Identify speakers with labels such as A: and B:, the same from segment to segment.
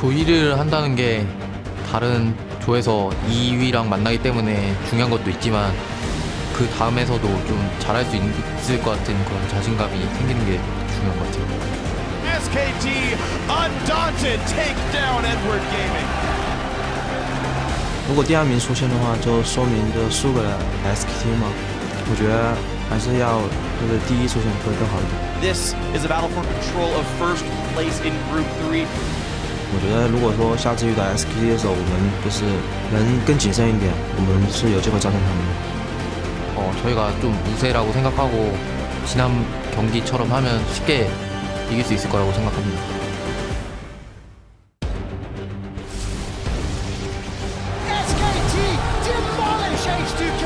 A: 조이를 한다는 게 다른 조에서 2위랑 만나기 때문에 중요한 것도 있지만 그 다음에서도 좀 잘할 수 있을 것 같은 그런 자신감이 생기는 게 중요한 것 같아요.
B: SKT undaunted take down Edward Gaming.
C: 如果第2名出现的话，就说明就输给了 SKT 嘛。我觉得还是要就是第1出现会更好一点。
B: This is a battle for control of first place in Group 3.
C: 我觉得如果说下次遇到 SKT 的时候，我们就是能更谨慎一点，我们是有机会战胜他们的。
A: 저희가 좀 우세라고 생각하고 지난 경기처럼 하면 쉽게 이길 수 있을 거라고 생각합니다.
D: SKT demolish H2K.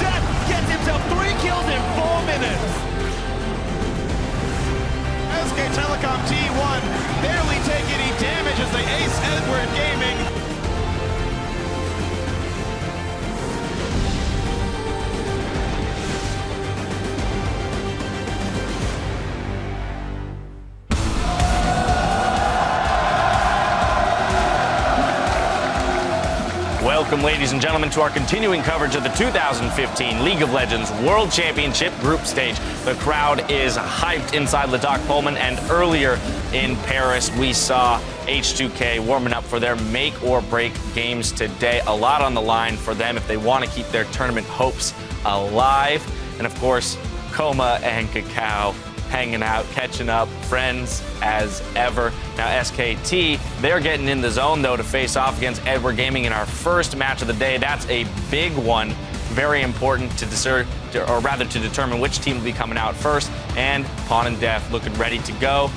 B: Death gets himself 3 kills in 4 minutes. SKTelecom T1 barely take any damage as they ace Edward Gaming.
E: Welcome, ladies and gentlemen, to our continuing coverage of the 2015 League of Legends World Championship Group Stage. The crowd is hyped inside Le Doc Pullman, and earlier in Paris, we saw H2K warming up for their make-or-break games today. A lot on the line for them if they want to keep their tournament hopes alive. And of course, Coma and Cacao hanging out, catching up, friends as ever. Now SKT, they're getting in the zone though to face off against Edward Gaming in our first match of the day. That's a big one, very important to determine which team will be coming out first. And Pawn and Def looking ready to go.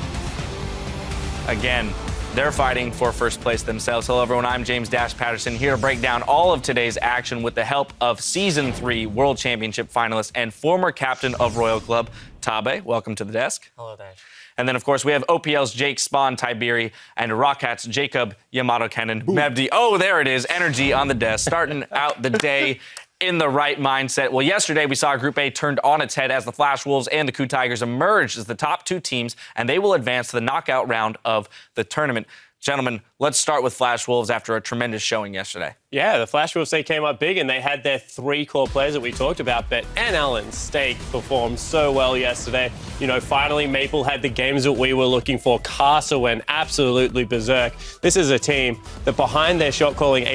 E: Again, they're fighting for first place themselves. Hello everyone, I'm James Dash Patterson here to break down all of today's action with the help of Season 3 World Championship finalist and former captain of Royal Club, Tabe. Welcome to the desk.
F: Hello, Dash.
E: And then, of course, we have OPL's Jake Spawn Tiberi and Rockhat's Jacob Yamato Kenan Mebdi. Oh, there it is. Energy on the desk. Starting out the day in the right mindset. Well, yesterday we saw Group A turned on its head as the Flash Wolves and the Coup Tigers emerged as the top 2 teams, and they will advance to the knockout round of the tournament. Gentlemen, let's start with Flash Wolves after a tremendous showing yesterday.
F: Yeah, the Flash Wolves, they came up big and they had their 3 core players that we talked about, but Alan Stake performed so well yesterday. You know, finally Maple had the games that we were looking for. Casa went absolutely berserk. This is a team that behind their shot calling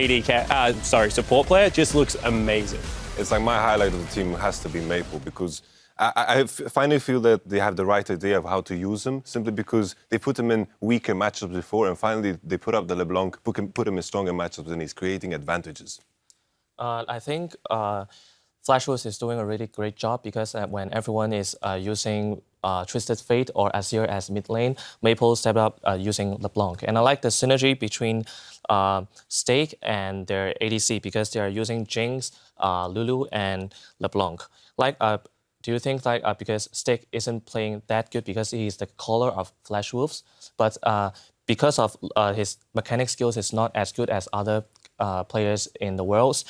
F: support player just looks amazing.
G: It's like my highlight of the team has to be Maple because I finally feel that they have the right idea of how to use him, simply because they put him in weaker matchups before, and finally they put up the LeBlanc, put him in stronger matchups, and he's creating advantages.
H: I think Flash Wolves is doing a really great job because when everyone is using Twisted Fate or Azir as mid lane, Maple stepped up using LeBlanc. And I like the synergy between Stake and their ADC because they are using Jinx, Lulu, and LeBlanc. Do you think because Stick isn't playing that good because he's the caller of Flash Wolves, but because of his mechanic skills is not as good as other players in the world,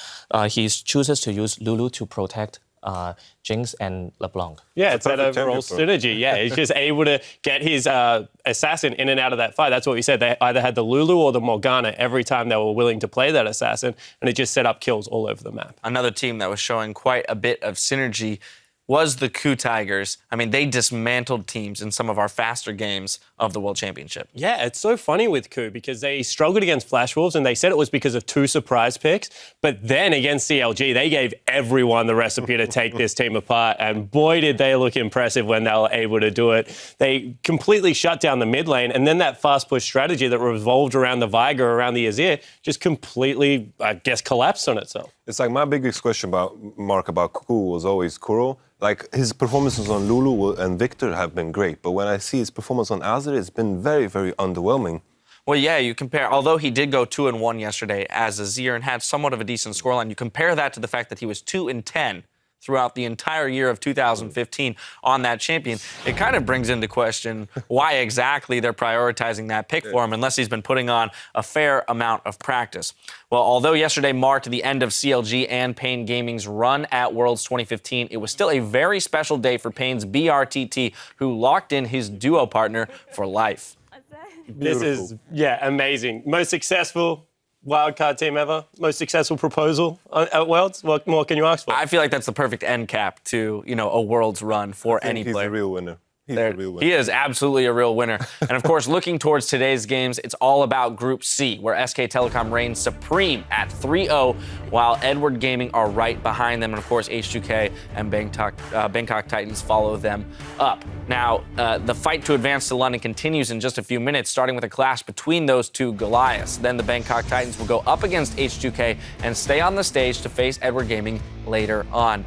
H: he chooses to use Lulu to protect Jinx and LeBlanc.
F: Yeah, it's that overall synergy. Yeah, he's just able to get his assassin in and out of that fight. That's what we said. They either had the Lulu or the Morgana every time they were willing to play that assassin, and it just set up kills all over the map.
E: Another team that was showing quite a bit of synergy was the Coup Tigers. I mean, they dismantled teams in some of our faster games of the World Championship.
F: Yeah, it's so funny with Coup because they struggled against Flash Wolves and they said it was because of 2 surprise picks. But then against CLG, they gave everyone the recipe to take this team apart. And boy, did they look impressive when they were able to do it. They completely shut down the mid lane. And then that fast push strategy that revolved around the Viger, around the Azir, just completely, I guess, collapsed on itself.
G: It's like my biggest question about Coup was always Kuro. Like, his performances on Lulu and Victor have been great, but when I see his performance on Azir, it's been very, very underwhelming.
E: Well, yeah, you compare, although he did go 2-1 yesterday as Azir and had somewhat of a decent scoreline, you compare that to the fact that he was 2-10 throughout the entire year of 2015 on that champion, it kind of brings into question why exactly they're prioritizing that pick for him unless he's been putting on a fair amount of practice. Well, although yesterday marked the end of CLG and Pain Gaming's run at Worlds 2015, it was still a very special day for Pain's BRTT, who locked in his duo partner for life.
F: This is, amazing. Most successful wildcard team ever. Most successful proposal at Worlds. What more can you ask for?
E: I feel like that's the perfect end cap to, a Worlds run for any
G: He's
E: player.
G: a real winner. He's a real winner.
E: He is absolutely a real winner. And of course, looking towards today's games, it's all about Group C, where SKTelecom reigns supreme at 3-0, while Edward Gaming are right behind them. And of course, H2K and Bangkok Titans follow them up. Now, the fight to advance to London continues in just a few minutes, starting with a clash between those two Goliaths. Then the Bangkok Titans will go up against H2K and stay on the stage to face Edward Gaming later on.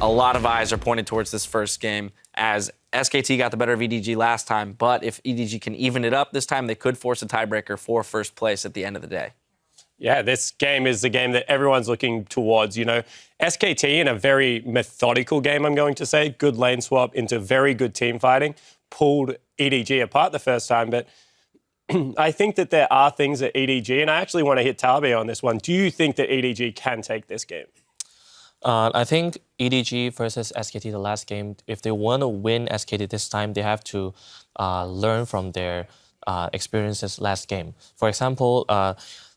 E: A lot of eyes are pointed towards this first game, as SKT got the better of EDG last time, but if EDG can even it up this time, they could force a tiebreaker for first place at the end of the day.
F: Yeah, this game is the game that everyone's looking towards. SKT in a very methodical game, I'm going to say, good lane swap into very good team fighting, pulled EDG apart the first time, but I think that there are things at EDG, and I actually want to hit Tabe on this one. Do you think that EDG can take this game?
H: I think EDG versus SKT, the last game, if they want to win SKT this time, they have to learn from their experiences last game. For example,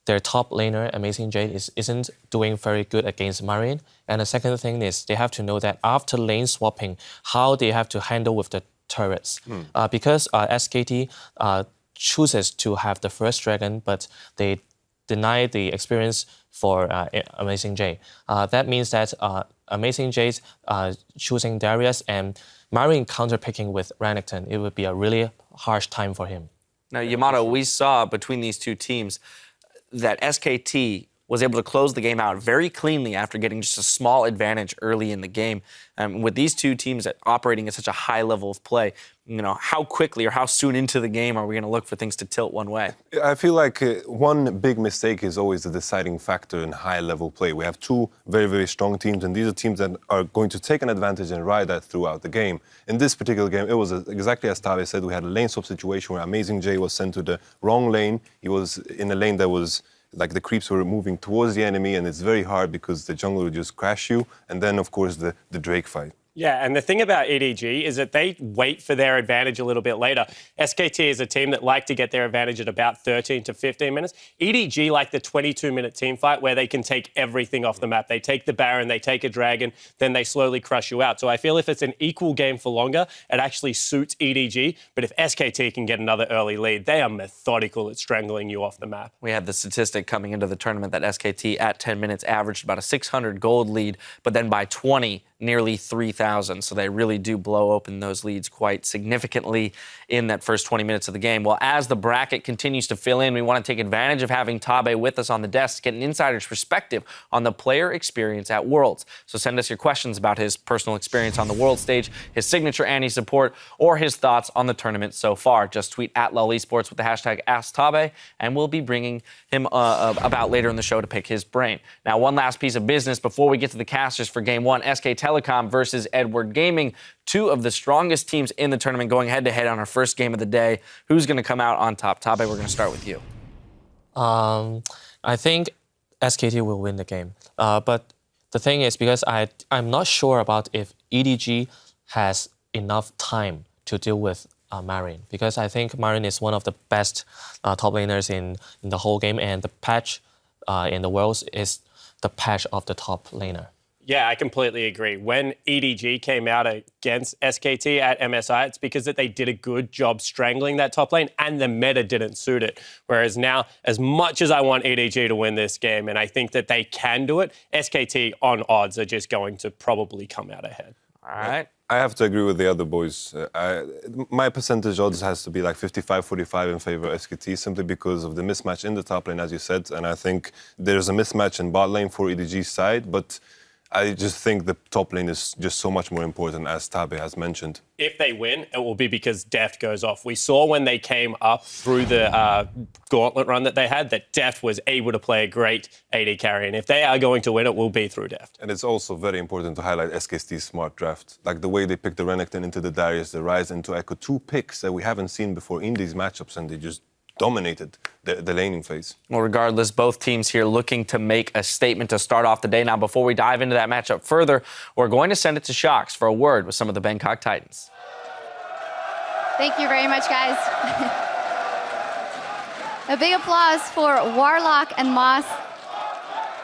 H: their top laner, Amazing Jade, isn't doing very good against Marine. And the second thing is they have to know that after lane swapping, how they have to handle with the turrets. Because SKT chooses to have the first dragon, but they deny the experience for Amazing Jade. That means that Amazing Jade choosing Darius and Marine counterpicking with Renekton, it would be a really harsh time for him.
E: Now, Yamato, we saw between these two teams that SKT was able to close the game out very cleanly after getting just a small advantage early in the game. With these two teams operating at such a high level of play, how quickly or how soon into the game are we going to look for things to tilt one way?
G: I feel like one big mistake is always the deciding factor in high-level play. We have two very, very strong teams, and these are teams that are going to take an advantage and ride that throughout the game. In this particular game, it was exactly as Tabe said. We had a lane swap situation where Amazing J was sent to the wrong lane. He was in a lane that was like the creeps were moving towards the enemy, and it's very hard because the jungle will just crash you. And then, of course, the Drake fight.
F: Yeah, and the thing about EDG is that they wait for their advantage a little bit later. SKT is a team that like to get their advantage at about 13 to 15 minutes. EDG like the 22-minute team fight where they can take everything off the map. They take the Baron, they take a Dragon, then they slowly crush you out. So I feel if it's an equal game for longer, it actually suits EDG. But if SKT can get another early lead, they are methodical at strangling you off the map.
E: We had the statistic coming into the tournament that SKT at 10 minutes averaged about a 600 gold lead, but then by 20, nearly 3,000. So they really do blow open those leads quite significantly in that first 20 minutes of the game. Well, as the bracket continues to fill in, we want to take advantage of having Tabe with us on the desk to get an insider's perspective on the player experience at Worlds. So send us your questions about his personal experience on the World stage, his signature Annie support, or his thoughts on the tournament so far. Just tweet at LOL Esports with the hashtag AskTabe, and we'll be bringing him about later in the show to pick his brain. Now, one last piece of business before we get to the casters for Game 1, SKTelecom versus Edward Gaming, two of the strongest teams in the tournament going head-to-head on our first game of the day. Who's going to come out on top? Tabe, we're going to start with you.
H: I think SKT will win the game. But the thing is, because I'm not sure about if EDG has enough time to deal with Marine, because I think Marine is one of the best top laners in the whole game, and the patch in the Worlds is the patch of the top laner.
F: Yeah, I completely agree. When EDG came out against SKT at MSI, it's because that they did a good job strangling that top lane and the meta didn't suit it. Whereas now, as much as I want EDG to win this game, and I think that they can do it, SKT on odds are just going to probably come out ahead.
E: All right.
G: I have to agree with the other boys. My percentage odds has to be like 55-45 in favor of SKT, simply because of the mismatch in the top lane, as you said. And I think there's a mismatch in bot lane for EDG's side, but I just think the top lane is just so much more important, as Tabe has mentioned.
F: If they win, it will be because Deft goes off. We saw when they came up through the gauntlet run that they had that Deft was able to play a great AD carry. And if they are going to win, it will be through Deft.
G: And it's also very important to highlight SKT's smart draft. Like the way they picked the Renekton into the Darius, the Ryze into Echo, 2 picks that we haven't seen before in these matchups, and they just dominated the laning phase.
E: Well, regardless, both teams here looking to make a statement to start off the day. Now, before we dive into that matchup further, we're going to send it to Shox for a word with some of the Bangkok Titans.
I: Thank you very much, guys. A big applause for Warlock and Moss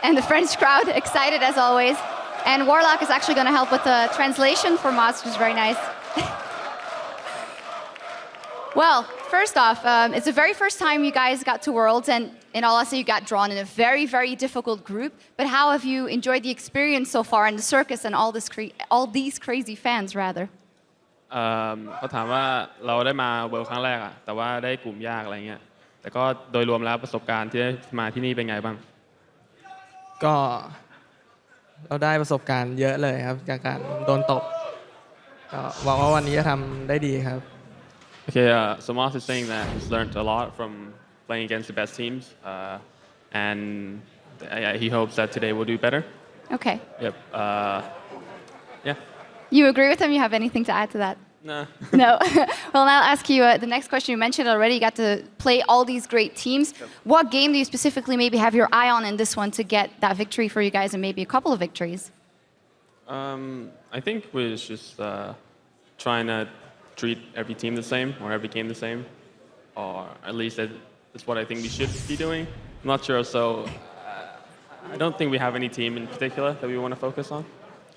I: and the French crowd, excited as always. And Warlock is actually going to help with the translation for Moss, which is very nice. Well, first off, it's the very first time you guys got to Worlds, and in all honesty, you got drawn in a very, very difficult group. But how have you enjoyed the experience so far in the circus and all these crazy fans, rather?
J: เขาถามว่าเราได้มาเวิลด์ครั้งแรกอะแต่ว่าได้กลุ่มยากอะไรเงี้ยแต่ก็โดยรวมแล้วประสบการณ์ที่ได้มาที่นี่เป็นไงบ้าง
K: ก็เราได้ประสบการณ์เยอะเลยครับจากการโดนตบก็หวังว่าวันนี้จะทำได้ดีครับ
J: Okay, so Moss is saying that he's learned a lot from playing against the best teams, and he hopes that today will do better.
I: Okay.
J: Yep. Yeah.
I: You agree with him? You have anything to add to that?
J: No.
I: No. Well, now I'll ask you the next question. You mentioned already you got to play all these great teams. What game do you specifically maybe have your eye on in this one to get that victory for you guys and maybe a couple of victories?
J: I think we're just trying to treat every team the same or every game the same, or at least that's what I think we should be doing. I'm not sure, so I don't think we have any team in particular that we want to focus on.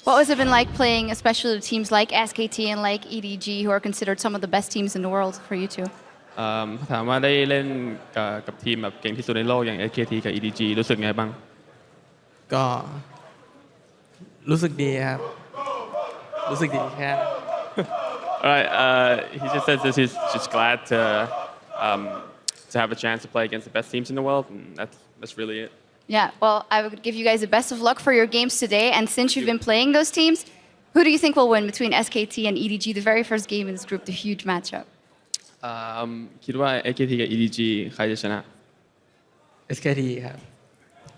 I: What has it been like playing, especially teams like SKT and like EDG, who are considered some of the best teams in the world for you two?
J: ถามว่าได้เล่นกับทีมแบบเก่งที่สุดในโลกอย่าง SKT กับ EDG รู้สึกไงบ้าง
K: ก็รู้สึกดีครับรู้สึกดีแค่
J: Alright, he just says this. He's just glad to have a chance to play against the best teams in the world, and that's really it.
I: Yeah, well, I would give you guys the best of luck for your games today. And since you've been playing those teams, who do you think will win between SKT and EDG, the very first game in this group, the huge matchup?
J: คิดว่า SKT กับ EDG ใครจะชนะ
K: SKT ครับ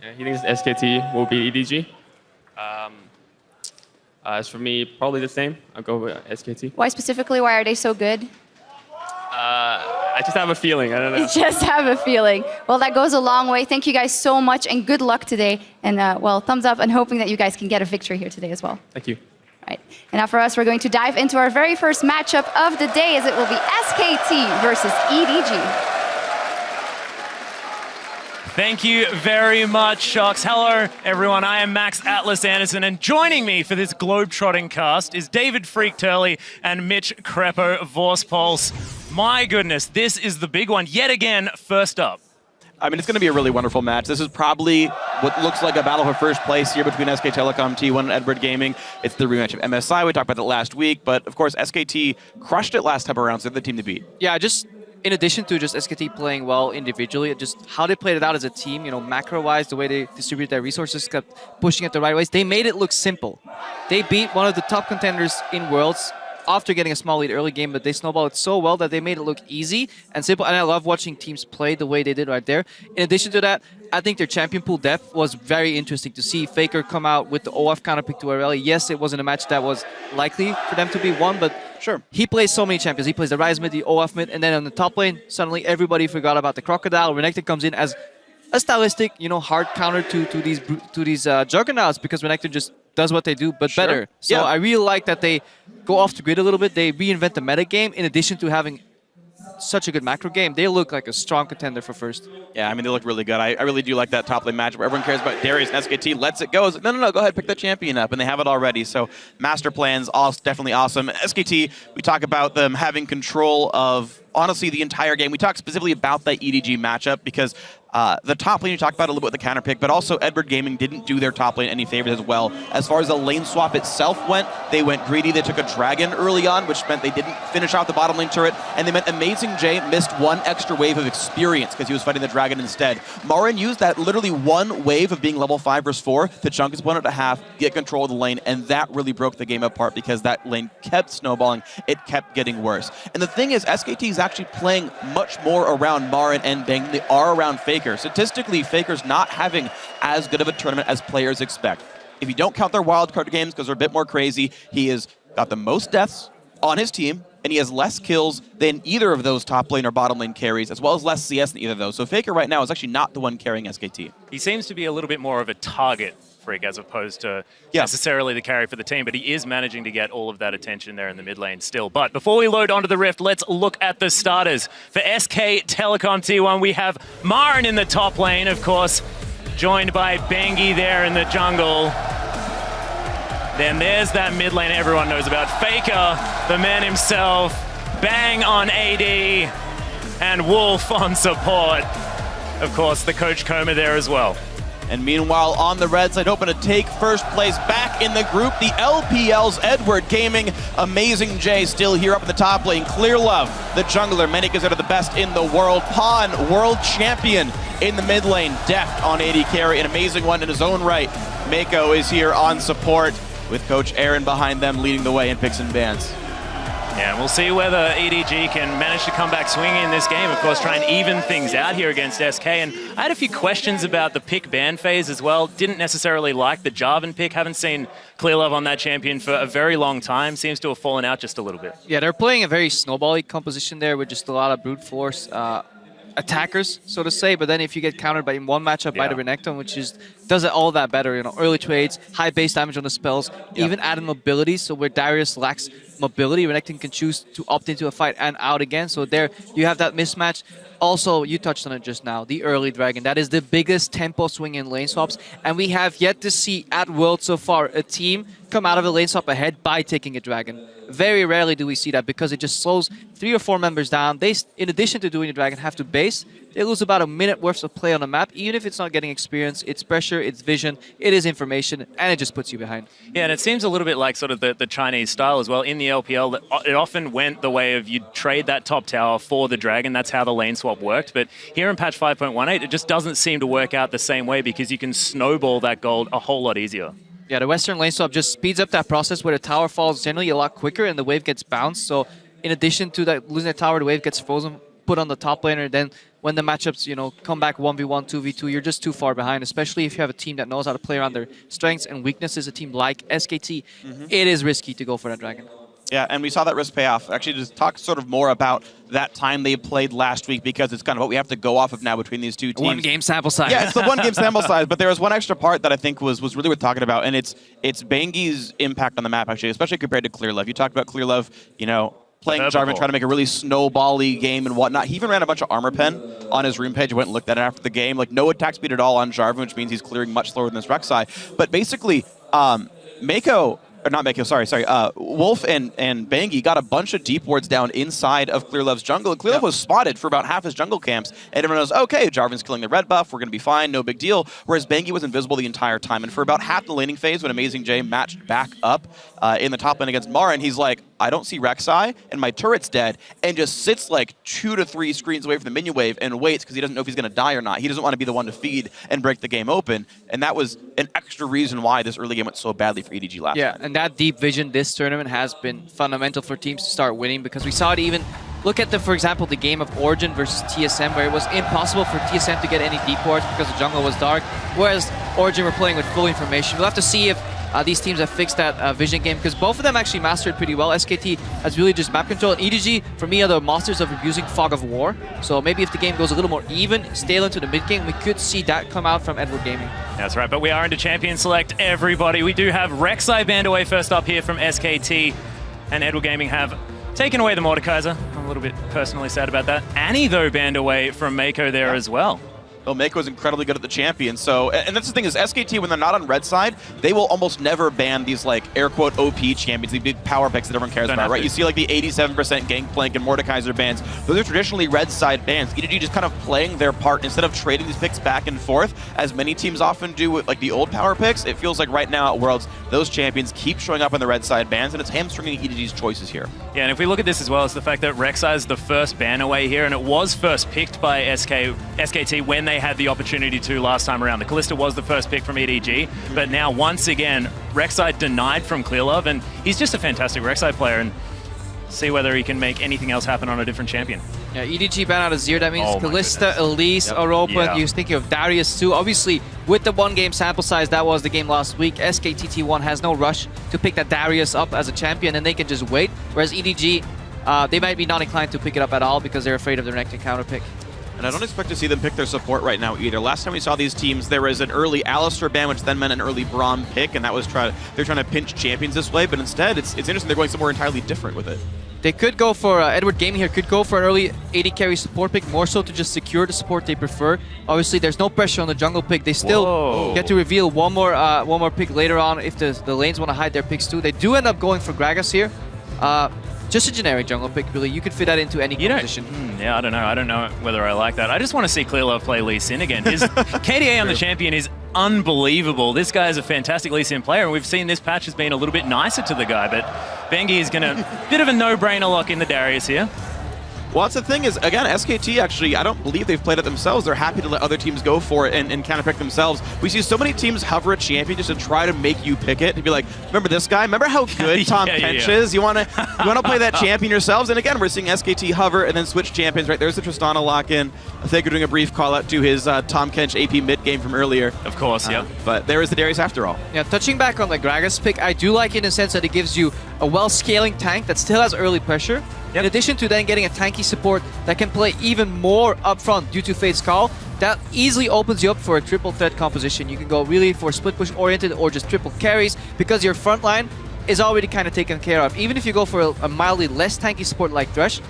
J: Yeah, he thinks SKT will beat EDG. As for me, probably the same. I'll go with SKT.
I: Why specifically? Why are they so good?
J: I just have a feeling. I don't know.
I: You just have a feeling. Well, that goes a long way. Thank you guys so much, and good luck today. And well, thumbs up, and hoping that you guys can get a victory here today as well.
J: Thank you.
I: All right. And now for us, we're going to dive into our very first matchup of the day, as it will be SKT versus EDG.
L: Thank you very much, Shox. Hello, everyone. I am Max Atlas Anderson, and joining me for this globetrotting cast is David Freak Turley and Mitch Crepo Vorspulse. My goodness, this is the big one yet again. First up.
M: I mean, it's going to be a really wonderful match. This is probably what looks like a battle for first place here between SKTelecom, T1, and Edward Gaming. It's the rematch of MSI. We talked about that last week, but of course, SKT crushed it last time around, so they're the team to beat.
N: Yeah, just in addition to just SKT playing well individually, just how they played it out as a team, you know, macro-wise, the way they distributed their resources, kept pushing it the right ways, they made it look simple. They beat one of the top contenders in Worlds after getting a small lead early game, but they snowballed it so well that they made it look easy and simple, and I love watching teams play the way they did right there. In addition to that, I think their champion pool depth was very interesting to see. FLICKR come out with the OF counterpick to Aurelia. Yes, it wasn't a match that was likely for them to be won, but
M: sure,
N: he plays so many champions. He plays the Ryze mid, the OF mid, and then on the top lane, suddenly everybody forgot about the Crocodile. Renekton comes in as a stylistic, you know, hard counter to these juggernauts, because Renekton just does what they do, but
M: sure,
N: better. So
M: yeah.
N: I really like that they go off the grid a little bit. They reinvent the meta game in addition to having such a good macro game. They look like a strong contender for first.
M: Yeah, I mean, they look really good. I really do like that top lane match where everyone cares about Darius and SKT. Lets it go. It's like, no, go ahead, pick the champion up. And they have it already. So master plans, definitely awesome. SKT, we talk about them having control of honestly the entire game. We talked specifically about that EDG matchup because the top lane you talked about a little bit with the counter pick, but also Edward Gaming didn't do their top lane any favors as well. As far as the lane swap itself went, they went greedy. They took a dragon early on, which meant they didn't finish out the bottom lane turret, and they meant Amazing J missed one extra wave of experience because he was fighting the dragon instead. Marin used that literally one wave of being level 5 versus 4 to chunk his opponent to half, get control of the lane, and that really broke the game apart because that lane kept snowballing. It kept getting worse. And the thing is, SKT is actually playing much more around Marin and Bang than they are around FLICKR. Statistically, FLICKR's not having as good of a tournament as players expect. If you don't count their wildcard games because they're a bit more crazy, he has got the most deaths on his team, and he has less kills than either of those top lane or bottom lane carries, as well as less CS than either of those. So FLICKR right now is actually not the one carrying SKT.
L: He seems to be a little bit more of a target freak as opposed to necessarily the carry for the team, but he is managing to get all of that attention there in the mid lane still. But before we load onto the Rift, let's look at the starters. For SKTelecom T1, we have Marin in the top lane, of course, joined by Bengi there in the jungle. Then there's that mid lane everyone knows about. FLICKR, the man himself, Bang on AD, and Wolf on support. Of course, the Coach Coma there as well.
M: And meanwhile, on the red side, hoping to take first place back in the group, the LPL's Edward Gaming. Amazing J still here up in the top lane. Clear Love, the jungler, many consider the best in the world. Pawn, world champion in the mid lane. Deft on AD carry, an amazing one in his own right. Mako is here on support with Coach Aaron behind them leading the way in picks and bans.
L: Yeah, and we'll see whether EDG can manage to come back swinging in this game. Of course, try and even things out here against SK. And I had a few questions about the pick ban phase as well. Didn't necessarily like the Jarvan pick. Haven't seen Clear Love on that champion for a very long time. Seems to have fallen out just a little bit.
N: Yeah, they're playing a very snowball-y composition there with just a lot of brute force attackers, so to say. But then if you get countered by in one matchup by the Renekton, which is does it all that better, you know, early trades, high base damage on the spells, even added mobility. So where Darius lacks mobility, Renekton can choose to opt into a fight and out again. So there you have that mismatch. Also, you touched on it just now, the early dragon. That is the biggest tempo swing in lane swaps. And we have yet to see at World so far a team come out of a lane swap ahead by taking a dragon. Very rarely do we see that because it just slows 3 or 4 members down. They, in addition to doing the dragon, have to base. They lose about a minute worth of play on the map. Even if it's not getting experience, it's pressure, it's vision, it is information, and it just puts you behind.
L: Yeah, and it seems a little bit like sort of the Chinese style as well. In the LPL, it often went the way of you'd trade that top tower for the dragon. That's how the lane swap worked. But here in patch 5.18, it just doesn't seem to work out the same way because you can snowball that gold a whole lot easier.
N: Yeah, the Western lane swap just speeds up that process where the tower falls generally a lot quicker and the wave gets bounced. So in addition to that, losing the tower, the wave gets frozen, put on the top laner. Then when the matchups, you know, come back 1v1, 2v2, you're just too far behind, especially if you have a team that knows how to play around their strengths and weaknesses, a team like SKT. It is risky to go for that dragon.
M: Yeah, and we saw that risk pay off. Actually, just talk sort of more about that time they played last week because it's kind of what we have to go off of now between these two teams.
N: One game sample size.
M: Yeah, it's the one game sample size, but there was one extra part that I think was really worth talking about, and it's Bangi's impact on the map, actually, especially compared to Clear Love. You talked about Clear Love, you know, playing Jarvan, trying to make a really snowball-y game and whatnot. He even ran a bunch of armor pen on his room page. I went and looked at it after the game. Like, no attack speed at all on Jarvan, which means he's clearing much slower than this Rek'Sai. But basically, Mako... Or not Mako, sorry. Wolf and Bangi got a bunch of deep wards down inside of Clear Love's jungle. And Clear Love was spotted for about half his jungle camps. And everyone knows, okay, Jarvan's killing the red buff. We're going to be fine. No big deal. Whereas Bangi was invisible the entire time. And for about half the laning phase, when Amazing J matched back up in the top lane against Marin, he's like, I don't see Rek'Sai, and my turret's dead, and just sits like 2 to 3 screens away from the minion wave and waits because he doesn't know if he's going to die or not. He doesn't want to be the one to feed and break the game open. And that was an extra reason why this early game went so badly for EDG last time.
N: And that deep vision this tournament has been fundamental for teams to start winning because we saw it even look at for example, the game of Origin versus TSM where it was impossible for TSM to get any deep wards because the jungle was dark, whereas Origin were playing with full information. We'll have to see if these teams have fixed that vision game because both of them actually mastered pretty well. SKT has really just map control, and EDG, for me, are the masters of abusing Fog of War. So maybe if the game goes a little more even, stale into the mid game, we could see that come out from Edward Gaming.
L: That's right, but we are into Champion Select, everybody. We do have Rek'Sai banned away first up here from SKT, and Edward Gaming have taken away the Mordekaiser. I'm a little bit personally sad about that. Annie, though, banned away from Mako there as well.
M: Well, Mako is incredibly good at the champion. So, and that's the thing is, SKT, when they're not on red side, they will almost never ban these, like, air quote OP champions, the big power picks that everyone cares about, right? You see, like, the 87% Gangplank and Mordekaiser bans. Those are traditionally red side bans. EDG just kind of playing their part instead of trading these picks back and forth, as many teams often do with, like, the old power picks. It feels like right now at Worlds, those champions keep showing up on the red side bans, and it's hamstringing EDG's choices here.
L: Yeah, and if we look at this as well, it's the fact that Rek'Sai is the first ban away here, and it was first picked by SKT when they had the opportunity to last time around. The Kalista was the first pick from EDG, but now once again, Rek'Sai denied from Clearlove, and he's just a fantastic Rek'Sai player, and see whether he can make anything else happen on a different champion.
N: Yeah, EDG ban out of Zir, that means Kalista, Elise are open. He was thinking of Darius too. Obviously, with the 1-game sample size, that was the game last week, SKT1 has no rush to pick that Darius up as a champion, and they can just wait, whereas EDG, they might be not inclined to pick it up at all because they're afraid of their next counter pick.
M: And I don't expect to see them pick their support right now either. Last time we saw these teams, there was an early Alistar ban, which then meant an early Braum pick, and that was they're trying to pinch champions this way, but instead, it's interesting they're going somewhere entirely different with it.
N: They could go for, Edward Gaming here could go for an early AD carry support pick, more so to just secure the support they prefer. Obviously, there's no pressure on the jungle pick. They still get to reveal one more pick later on if the lanes want to hide their picks too. They do end up going for Gragas here. Just a generic jungle pick, really. You could fit that into any position.
L: Yeah, I don't know. I don't know whether I like that. I just want to see Clearlove play Lee Sin again. His KDA on the champion is unbelievable. This guy is a fantastic Lee Sin player, and we've seen this patch has been a little bit nicer to the guy, but Bengi is going to... bit of a no-brainer lock in the Darius here.
M: Well, that's the thing is, again, SKT actually, I don't believe they've played it themselves. They're happy to let other teams go for it and counterpick themselves. We see so many teams hover a champion just to try to make you pick it. And be like, remember this guy? Remember how good Tom Kench is? You want to play that champion yourselves? And again, we're seeing SKT hover and then switch champions, right? There's the Tristana lock-in. I think we're doing a brief call-out to his Tom Kench AP mid-game from earlier.
L: Of course, yeah.
M: But there is the Darius after all.
N: Yeah, touching back on the Gragas pick, I do like it in the sense that it gives you a well-scaling tank that still has early pressure. In addition to then getting a tanky support that can play even more upfront due to Fate's Call, that easily opens you up for a triple threat composition. You can go really for split push oriented or just triple carries because your front line is already kind of taken care of. Even if you go for a mildly less tanky support like Thresh,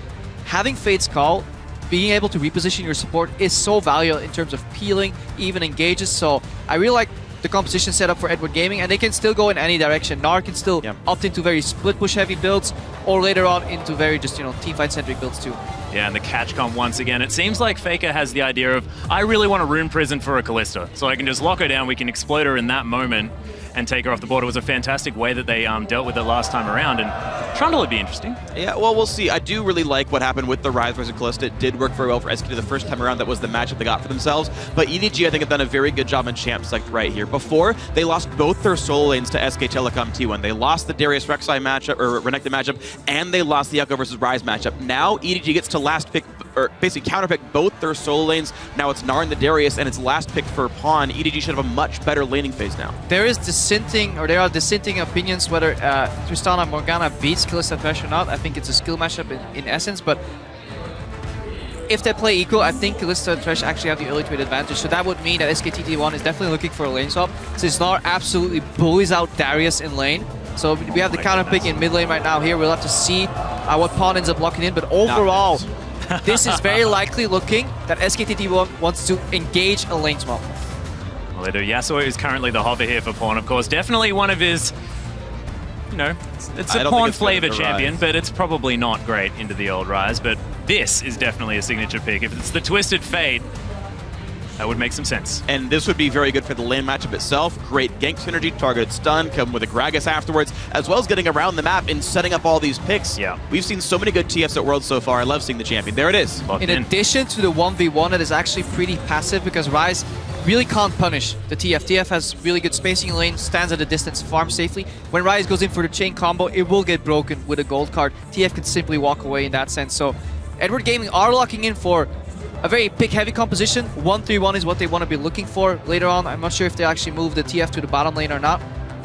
N: having Fate's Call, being able to reposition your support is so valuable in terms of peeling, even engages. So I really like the composition set up for Edward Gaming, and they can still go in any direction. Gnar can still opt into very split push heavy builds, or later on into very just, teamfight centric builds too.
L: Yeah, and the catch comp once again. It seems like FLICKR has the idea of, I really want a Rune Prison for a Kalista, so I can just lock her down, we can exploit her in that moment and take her off the board. It was a fantastic way that they dealt with it last time around, and Trundle would be interesting.
M: Yeah, well, we'll see. I do really like what happened with the Ryze versus Kalista. It did work very well for SKT the first time around. That was the matchup they got for themselves. But EDG, I think, have done a very good job in Champ Select right here. Before, they lost both their solo lanes to SKTelecom T1. They lost the Darius Rek'Sai matchup, or Renekton matchup, and they lost the Echo versus Ryze matchup. Now, EDG gets to last pick, or basically counterpick both their solo lanes. Now it's Gnar and the Darius, and it's last pick for Pawn. EDG should have a much better laning phase now.
N: There are dissenting opinions whether Tristana Morgana beats Kalista Thresh or not. I think it's a skill matchup in essence, but if they play equal, I think Kalista and Thresh actually have the early trade advantage. So that would mean that SKT1 is definitely looking for a lane swap, since Gnar absolutely bullies out Darius in lane. So we have the counter pick in mid lane right now here. We'll have to see what Pawn ends up locking in, but overall, this is very likely looking that SKT1 wants to engage a lane swap.
L: Well, they do. Yasuo is currently the hover here for Pawn, of course. Definitely one of his, it's a Pawn flavor champion, but it's probably not great into the old Ryze. But this is definitely a signature pick. If it's the Twisted Fate, that would make some sense.
M: And this would be very good for the lane matchup itself. Great gank synergy, targeted stun, come with a Gragas afterwards, as well as getting around the map and setting up all these picks.
L: Yeah.
M: We've seen so many good TFs at Worlds so far. I love seeing the champion. There it is.
N: In addition to the 1v1, it is actually pretty passive because Ryze really can't punish the TF. TF has really good spacing in lane, stands at a distance, farms safely. When Ryze goes in for the chain combo, it will get broken with a gold card. TF can simply walk away in that sense. So Edward Gaming are locking in for a very pick-heavy composition. 1-3-1 is what they want to be looking for later on. I'm not sure if they actually move the TF to the bottom lane or not.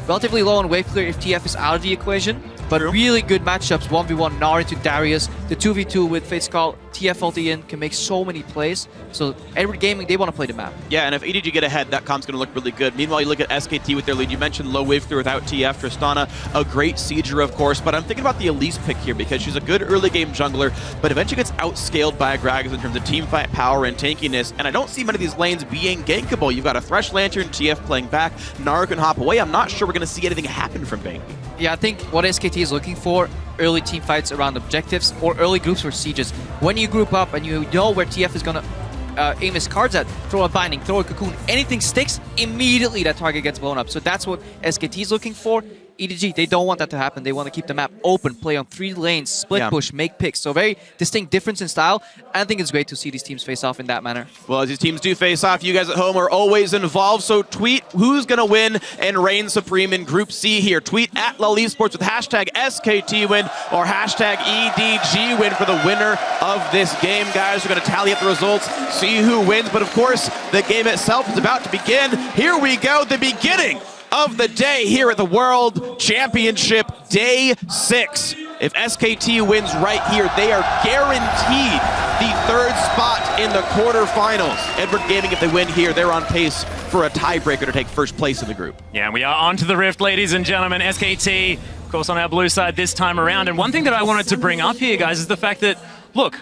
N: Relatively low on wave clear if TF is out of the equation. but really good matchups. 1v1 Nara into Darius, the 2v2 with FateSkull, TF ulti in, can make so many plays. So Edward Gaming, they want to play the map.
M: Yeah, and if EDG get ahead, that comp's going to look really good. Meanwhile, you look at SKT with their lead. You mentioned low wave through without TF. Tristana, a great sieger, of course, but I'm thinking about the Elise pick here because she's a good early game jungler, but eventually gets outscaled by a Gragas in terms of team fight power and tankiness, and I don't see many of these lanes being gankable. You've got a Thresh Lantern, TF playing back, Nara can hop away. I'm not sure we're going to see anything happen from Banky.
N: Yeah, I think what SKT is looking for, early team fights around objectives or early groups or sieges. When you group up and you know where TF is going to aim his cards at, throw a binding, throw a cocoon, anything sticks, immediately that target gets blown up. So that's what SKT is looking for. EDG, they don't want that to happen. They want to keep the map open, play on 3 lanes, split push, make picks. So very distinct difference in style. I think it's great to see these teams face off in that manner.
M: Well, as these teams do face off, you guys at home are always involved. So tweet who's going to win and reign supreme in Group C here. Tweet at LOL Esports with hashtag SKT win or hashtag EDG win for the winner of this game. Guys, we're going to tally up the results, see who wins. But of course, the game itself is about to begin. Here we go, the beginning of the day here at the World Championship Day 6. If SKT wins right here, they are guaranteed the 3rd spot in the quarterfinals. Edward Gaming, if they win here, they're on pace for a tiebreaker to take first place in the group.
L: Yeah, we are on to the Rift, ladies and gentlemen. SKT, of course, on our blue side this time around. And one thing that I wanted to bring up here, guys, is the fact that, look,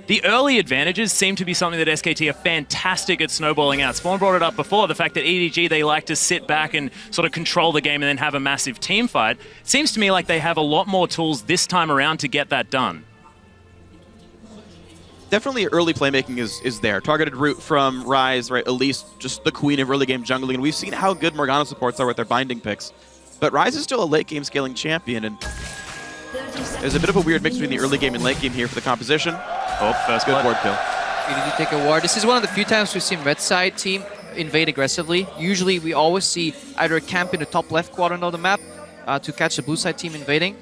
L: the early advantages seem to be something that SKT are fantastic at snowballing out. Spawn brought it up before, the fact that EDG, they like to sit back and sort of control the game and then have a massive team fight. It seems to me like they have a lot more tools this time around to get that done.
M: Definitely early playmaking is there. Targeted route from Ryze, right? Elise, just the queen of early game jungling. And we've seen how good Morgana supports are with their binding picks. But Ryze is still a late game scaling champion, and there's a bit of a weird mix between the early game and late game here for the composition. Oh, first good ward kill.
N: EDG take a ward. This is one of the few times we've seen red side team invade aggressively. Usually we always see either a camp in the top left quadrant of the map to catch the blue side team invading.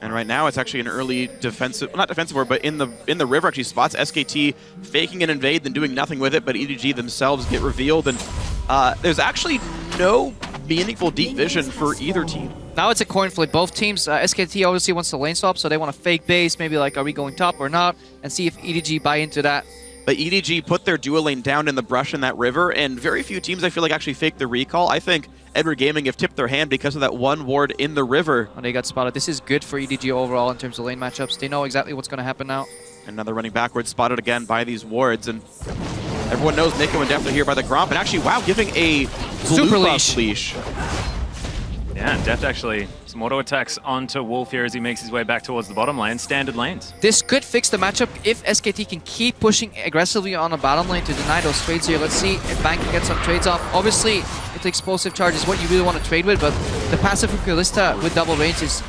M: And right now it's actually an early defensive, not defensive ward, but in the river actually spots SKT faking an invade, then doing nothing with it, but EDG themselves get revealed, and there's actually no meaningful deep vision for either team.
N: Now it's a coin flip. Both teams, SKT obviously wants to lane swap, so they want to fake base, maybe like, are we going top or not, and see if EDG buy into that.
M: But EDG put their dual lane down in the brush in that river, and very few teams, I feel like, actually fake the recall. I think Edward Gaming have tipped their hand because of that one ward in the river.
N: And they got spotted. This is good for EDG overall in terms of lane matchups. They know exactly what's going to happen now.
M: Another running backwards, spotted again by these wards, and everyone knows Nico and Deft are here by the Gromp, and actually, wow, giving a
N: super
M: leash.
L: Yeah, and Deft actually some auto attacks onto Wolf here as he makes his way back towards the bottom lane. Standard lanes.
N: This could fix the matchup if SKT can keep pushing aggressively on the bottom lane to deny those trades here. Let's see if Bank can get some trades off. Obviously, it's explosive charge is what you really want to trade with, but the passive from Kalista with double range is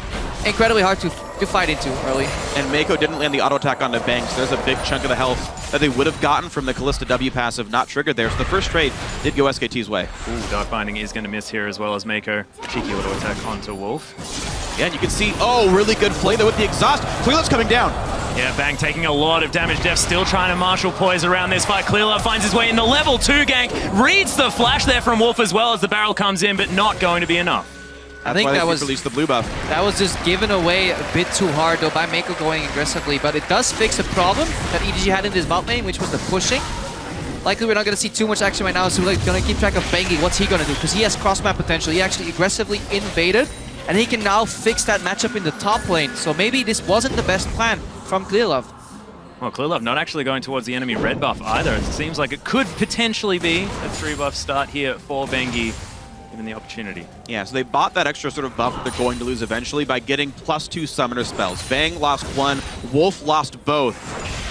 N: incredibly hard to fight into early.
M: And Mako didn't land the auto attack onto Banks. There's a big chunk of the health that they would have gotten from the Kalista W passive not triggered there. So the first trade did go SKT's way.
L: Ooh, Dark Binding is going to miss here as well as Mako. Cheeky auto attack onto Wolf.
M: Yeah, and you can see, oh, really good play though with the exhaust. Clearlove's coming down.
L: Yeah, Bang taking a lot of damage. Def still trying to marshal poise around this fight. Clearlove finds his way in the level 2 gank. Reads the flash there from Wolf as well as the barrel comes in, but not going to be enough.
N: I think that was
M: released the blue buff.
N: That was just given away a bit too hard though by Mako going aggressively, but it does fix a problem that EDG had in this bot lane, which was the pushing. Likely we're not going to see too much action right now, so we're going to keep track of Bengi. What's he going to do? Because he has cross map potential. He actually aggressively invaded, and he can now fix that matchup in the top lane. So maybe this wasn't the best plan from Clearlove.
L: Well, Clearlove not actually going towards the enemy red buff either. It seems like it could potentially be a 3-buff start here for Bengi. Given the opportunity.
M: Yeah, so they bought that extra sort of buff that they're going to lose eventually by getting +2 summoner spells. Bang lost one, Wolf lost both.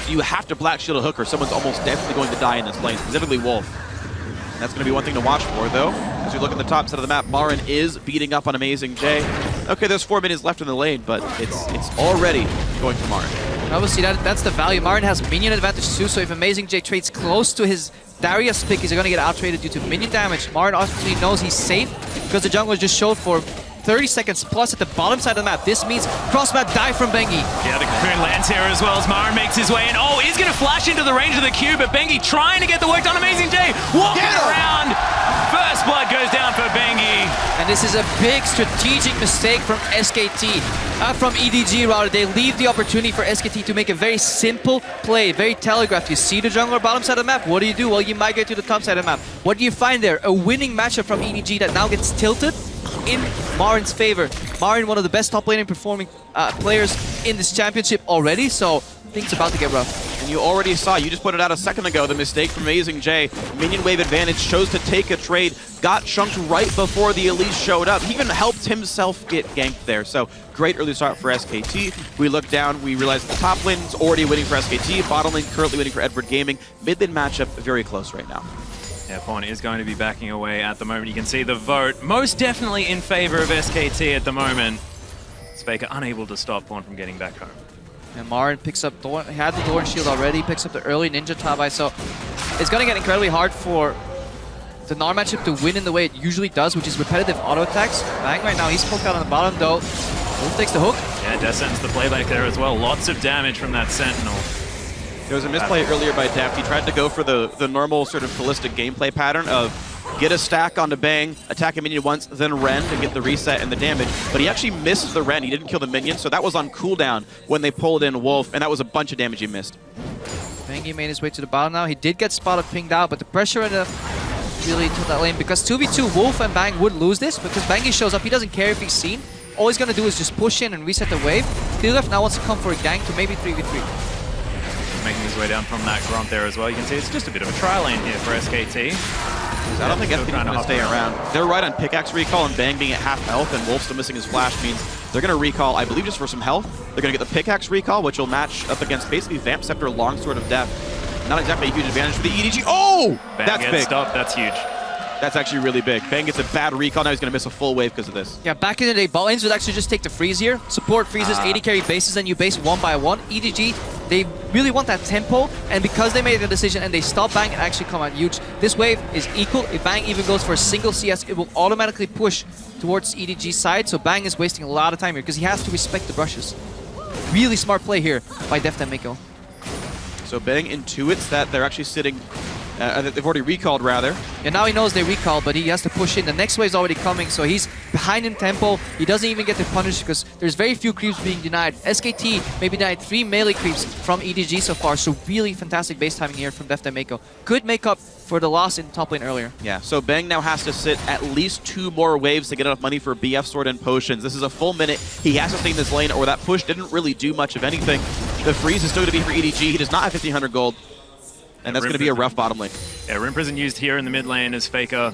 M: So you have to Black Shield a hook or someone's almost definitely going to die in this lane, specifically Wolf. And that's going to be one thing to watch for, though. As we look at the top side of the map, Marin is beating up on Amazing J. Okay, there's 4 minutes left in the lane, but it's already going to Marin.
N: Obviously, that's the value. Marin has minion advantage too, so if Amazing J trades close to his Darius pick, he's going to get out-traded due to minion damage. Marin obviously knows he's safe because the jungler just showed for 30 seconds plus at the bottom side of the map. This means cross-map die from Bengi.
L: Yeah, the Cocoon lands here as well as Marin makes his way in. Oh, he's going to flash into the range of the Q, but Bengi trying to get the work done. Amazing J walking around. First First blood goes down for Bengi.
N: And this is a big strategic mistake from SKT, from EDG rather. They leave the opportunity for SKT to make a very simple play, very telegraphed. You see the jungler bottom side of the map, what do? Well, you migrate to the top side of the map. What do you find there? A winning matchup from EDG that now gets tilted in Marin's favor. Marin, one of the best top laning performing players in this championship already, so things about to get rough.
M: And you already saw, you just pointed out a second ago, the mistake from Amazing J. Minion wave advantage, chose to take a trade, got chunked right before the Elise showed up. He even helped himself get ganked there. So great early start for SKT. We look down, we realize the top lane's already winning for SKT, bottom lane currently winning for Edward Gaming. Mid lane matchup very close right now.
L: Yeah, Pawn is going to be backing away at the moment. You can see the vote most definitely in favor of SKT at the moment. FLICKR unable to stop Pawn from getting back home.
N: And Marin picks up, he had the Thorn Shield already, picks up the early Ninja Tabai, so it's going to get incredibly hard for the Gnar matchup to win in the way it usually does, which is repetitive auto attacks. Bang right now, he's poked out on the bottom though. Wolf takes the hook.
L: Yeah, Death Sentence the playback there as well. Lots of damage from that Sentinel.
M: There was a misplay earlier by Deft. He tried to go for the normal sort of holistic gameplay pattern of get a stack onto Bang, attack a minion once, then rend to get the reset and the damage. But he actually missed the rend. He didn't kill the minion, so that was on cooldown when they pulled in Wolf, and that was a bunch of damage he missed.
N: Bengi made his way to the bottom now. He did get spotted pinged out, but the pressure enough really took that lane because 2v2 Wolf and Bang would lose this because Bengi shows up. He doesn't care if he's seen. All he's going to do is just push in and reset the wave. Theolef now wants to come for a gank to maybe 3v3.
L: Making his way down from that grunt there as well. You can see it's just a bit of a tri lane here for SKT.
M: I don't think SKT is going to stay around. They're right on pickaxe recall, and Bang being at half health and Wolf still missing his flash means they're going to recall, I believe, just for some health. They're going to get the pickaxe recall, which will match up against basically Vamp Scepter, Longsword of Death. Not exactly a huge advantage for the EDG. Oh!
L: Bang
M: That's
L: gets
M: big.
L: Stopped. That's huge.
M: That's actually really big. Bang gets a bad recall. Now he's going to miss a full wave because of this.
N: Yeah, back in the day, bot lanes would actually just take the freeze here. Support freezes, AD carry bases, and you base one by one. EDG, they really want that tempo, and because they made the decision and they stop Bang and actually come out huge, this wave is equal. If Bang even goes for a single CS, it will automatically push towards EDG's side, so Bang is wasting a lot of time here because he has to respect the brushes. Really smart play here by Deft and Mako.
M: So Bang intuits that they're actually sitting... they've already recalled, rather.
N: Yeah, now he knows they recall, but he has to push in. The next wave is already coming, so he's behind in tempo. He doesn't even get to punish because there's very few creeps being denied. SKT maybe denied 3 melee creeps from EDG so far, so really fantastic base timing here from Deft and Mako. Could make up for the loss in top lane earlier.
M: Yeah, so Bang now has to sit at least 2 more waves to get enough money for BF Sword and Potions. This is a full minute. He has to stay in this lane, or that push didn't really do much of anything. The freeze is still going to be for EDG. He does not have 1,500 gold. And that's going to be a rough bottom lane.
L: Yeah, Rim Prison used here in the mid lane as FLICKR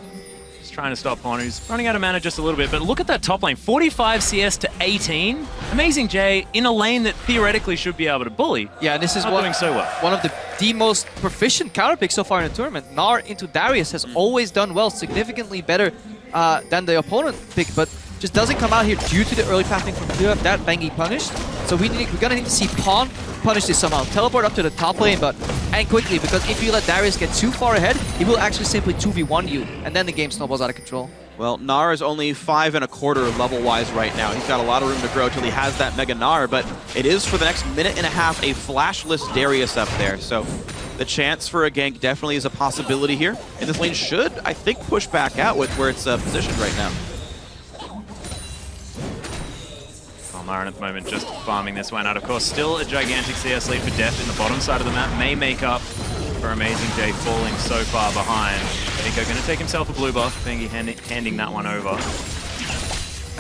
L: just trying to stop Pawn, who's running out of mana just a little bit. But look at that top lane, 45 CS to 18. Amazing J in a lane that theoretically should be able to bully.
N: Yeah, this is
L: doing so well.
N: One of the most proficient counter picks so far in the tournament. Gnar into Darius has always done well, significantly better than the opponent pick, but just doesn't come out here due to the early pathing from Theolef. That Bengi punished. So we're gonna need to see Pawn punish this somehow. Teleport up to the top lane, and quickly, because if you let Darius get too far ahead, he will actually simply 2v1 you, and then the game snowballs out of control.
M: Well, Gnar is only 5.25 level-wise right now. He's got a lot of room to grow till he has that Mega Gnar, but it is for the next minute and a half a flashless Darius up there. So the chance for a gank definitely is a possibility here. And this lane should, I think, push back out with where it's positioned right now.
L: Marin at the moment just farming this one out. Of course, still a gigantic CS lead for Deft in the bottom side of the map. May make up for Amazing J falling so far behind. Mako going to take himself a blue buff. Bengi handing that one over.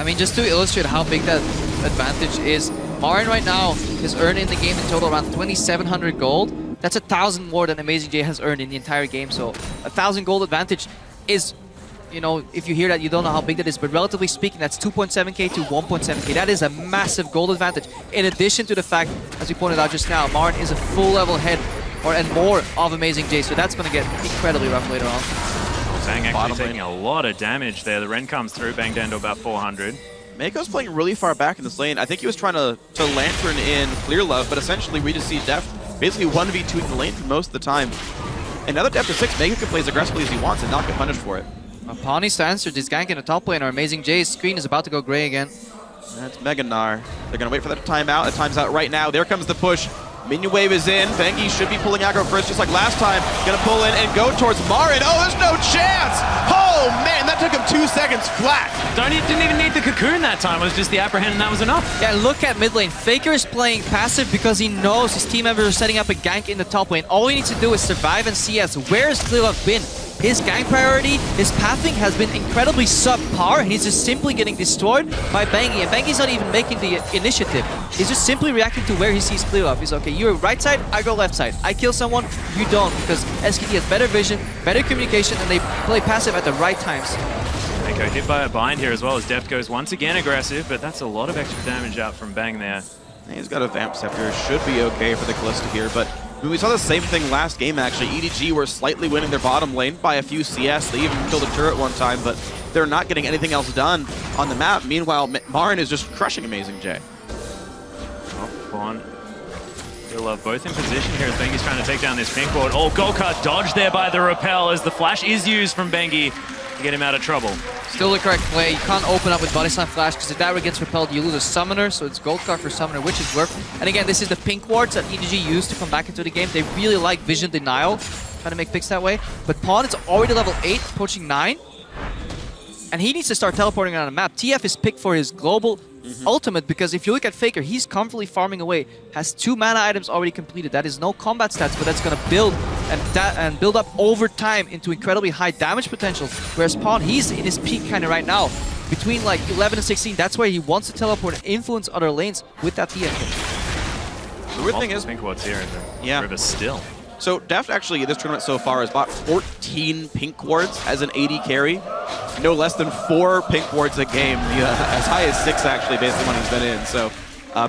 N: I mean, just to illustrate how big that advantage is, Marin right now is earning in the game in total around 2,700 gold. That's 1,000 more than Amazing J has earned in the entire game. So 1,000 gold advantage is, you know, if you hear that, you don't know how big that is, but relatively speaking, that's 2.7k to 1.7k. That is a massive gold advantage. In addition to the fact, as we pointed out just now, Marin is a full level ahead and more of Amazing J, so that's going to get incredibly rough later on.
L: Bang actually taking a lot of damage there. The Ren comes through, Bang down to about 400.
M: Mako's playing really far back in this lane. I think he was trying to Lantern in Clear Love, but essentially we just see Deft basically 1v2 in the lane for most of the time. And now that Deft is 6, Mako can play as aggressively as he wants and not get punished for it.
N: Pawn needs to answer this gank in the top lane, or Amazing J's screen is about to go gray again.
M: That's Mega Gnar. They're going to wait for that to time out. It times out right now. There comes the push. Minion wave is in. Bengi should be pulling aggro first, just like last time. Going to pull in and go towards Marin. Oh, there's no chance!
B: Oh man, that took him 2 seconds flat.
L: Didn't even need the cocoon that time. It was just the apprehend and that was enough.
N: Yeah, look at mid lane. FLICKR is playing passive because he knows his team members are setting up a gank in the top lane. All he needs to do is survive and CS. Where has ClearLove been? His gank priority, his pathing has been incredibly subpar, and he's just simply getting destroyed by Bengi. And Bengi's not even making the initiative. He's just simply reacting to where he sees ClearLove. He's okay, you're right side, I go left side. I kill someone, you don't, because SKT has better vision, better communication, and they play passive at the right times.
L: Mako hit by a bind here as well as Deft goes once again aggressive, but that's a lot of extra damage out from Bang there.
M: He's got a Vamp Scepter, should be okay for the Kalista here, but we saw the same thing last game actually. EDG were slightly winning their bottom lane by a few CS. They even killed a turret one time, but they're not getting anything else done on the map. Meanwhile, Marin is just crushing Amazing J.
L: Oh, Vaughn. ClearLove both in position here as Bengi's trying to take down this pink ward. Oh, Golkar dodged there by the repel as the flash is used from Bengi to get him out of trouble.
N: Still the correct play. You can't open up with Body Slam Flash because if that gets repelled, you lose a summoner, so it's Golkar for summoner, which is worth. And again, this is the pink wards that EDG used to come back into the game. They really like vision denial, trying to make picks that way. But Pawn is already level 8, approaching 9. And he needs to start teleporting around the map. TF is picked for his global ultimate because if you look at FLICKR, he's comfortably farming away. Has 2 mana items already completed. That is no combat stats, but that's going to build and build up over time into incredibly high damage potential. Whereas Pawn, he's in his peak kind of right now. Between like 11 and 16, that's where he wants to teleport and influence other lanes with that TF kill.
M: The weird thing is,
L: pink wards here in the river still.
M: So Deft actually, this tournament so far, has bought 14 pink wards as an AD carry. No less than 4 pink wards a game. As high as 6 actually based on when he's been in. So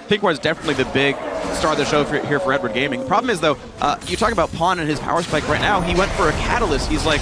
M: pink ward is definitely the big star of the show here for Edward Gaming. The problem is though, you talk about Pawn and his power spike right now. He went for a catalyst. He's like,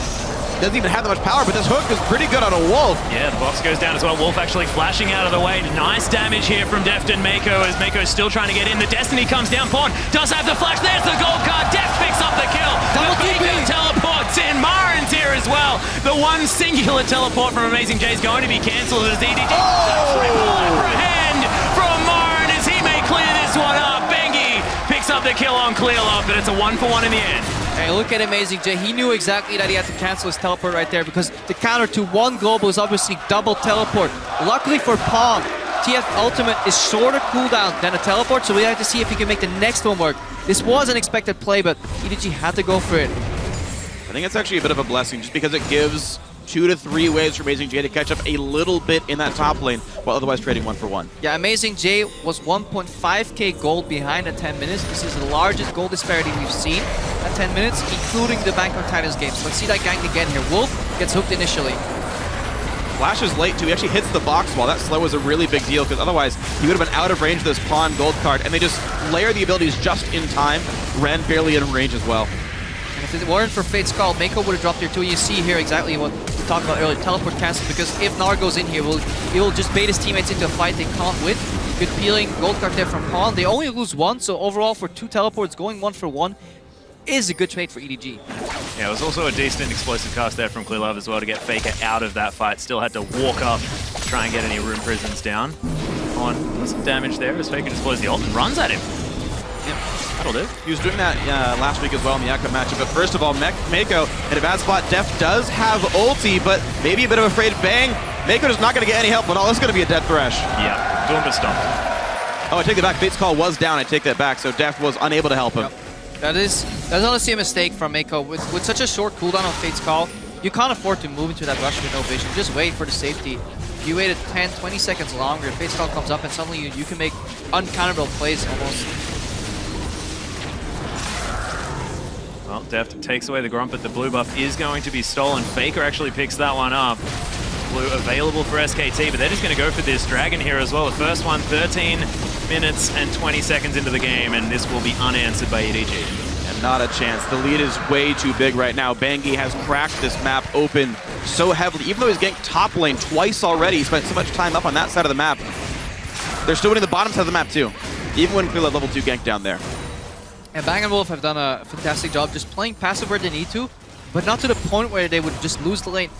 M: doesn't even have that much power, but this hook is pretty good on a Wolf.
L: Yeah, the box goes down as well. Wolf actually flashing out of the way. Nice damage here from Deft and Mako as Mako's still trying to get in. The Destiny comes down. Pawn does have the flash. There's the gold card. Deft picks up the kill. Mako teleports in. Marin's here as well. The one singular teleport from Amazing J is going to be cancelled as EDG. Triple apprehend from Marin as he may clear this one up. Bengi picks up the kill on ClearLove, but it's a 1-for-1 in the end.
N: Hey, look at Amazing J. He knew exactly that he had to cancel his teleport right there because the counter to 1 global is obviously double teleport. Luckily for Pawn, TF ultimate is shorter cooldown than a teleport, so we have to see if he can make the next one work. This was an expected play, but EDG had to go for it.
M: I think it's actually a bit of a blessing just because it gives 2 to 3 ways for Amazing J to catch up a little bit in that top lane while otherwise trading 1-for-1.
N: Yeah, Amazing J was 1.5k gold behind at 10 minutes. This is the largest gold disparity we've seen at 10 minutes, including the Bangkok Titans games. Let's see that gank again here. Wolf gets hooked initially.
M: Flash is late too. He actually hits the box wall. That slow was a really big deal because otherwise he would have been out of range of this Pawn gold card, and they just layer the abilities just in time. Ren barely in range as well.
N: And if it weren't for Fate's Call, Mako would have dropped here too. You see here exactly what we talked about earlier, teleport cancel, because if Nar goes in here, he will just bait his teammates into a fight they can't win. Good peeling, gold card there from Pawn. They only lose 1, so overall for 2 teleports, going 1-for-1 is a good trade for EDG.
L: Yeah, it was also a decent explosive cast there from ClearLove as well to get FLICKR out of that fight. Still had to walk up, try and get any rune prisons down. On some damage there as FLICKR deploys the ult and runs at him.
M: Yep.
L: That'll do.
M: He was doing that last week as well in the Echo matchup. But first of all, Mako in a bad spot. Deft does have ulti, but maybe a bit of afraid. Bang! Mako is not going to get any help at all. This is going to be a dead thresh.
L: Yeah, doing the stop.
M: Oh, I take that back. Fate's Call was down. I take that back. So Deft was unable to help him.
N: Yep. That's honestly a mistake from Mako. With such a short cooldown on Fate's Call, you can't afford to move into that rush with no vision. Just wait for the safety. If you waited 10, 20 seconds longer, Fate's Call comes up and suddenly you can make uncounterable plays almost.
L: Well, Deft takes away the Grump, but the blue buff is going to be stolen. FLICKR actually picks that one up. Blue available for SKT, but they're just going to go for this Dragon here as well. The first one, 13 minutes and 20 seconds into the game, and this will be unanswered by EDG.
M: And not a chance. The lead is way too big right now. Bengi has cracked this map open so heavily. Even though he's ganked top lane twice already, he spent so much time up on that side of the map. They're still winning the bottom side of the map too, even when ClearLove level 2 gank down there.
N: And Bang and Wolf have done a fantastic job just playing passive where they need to, but not to the point where they would just lose the lane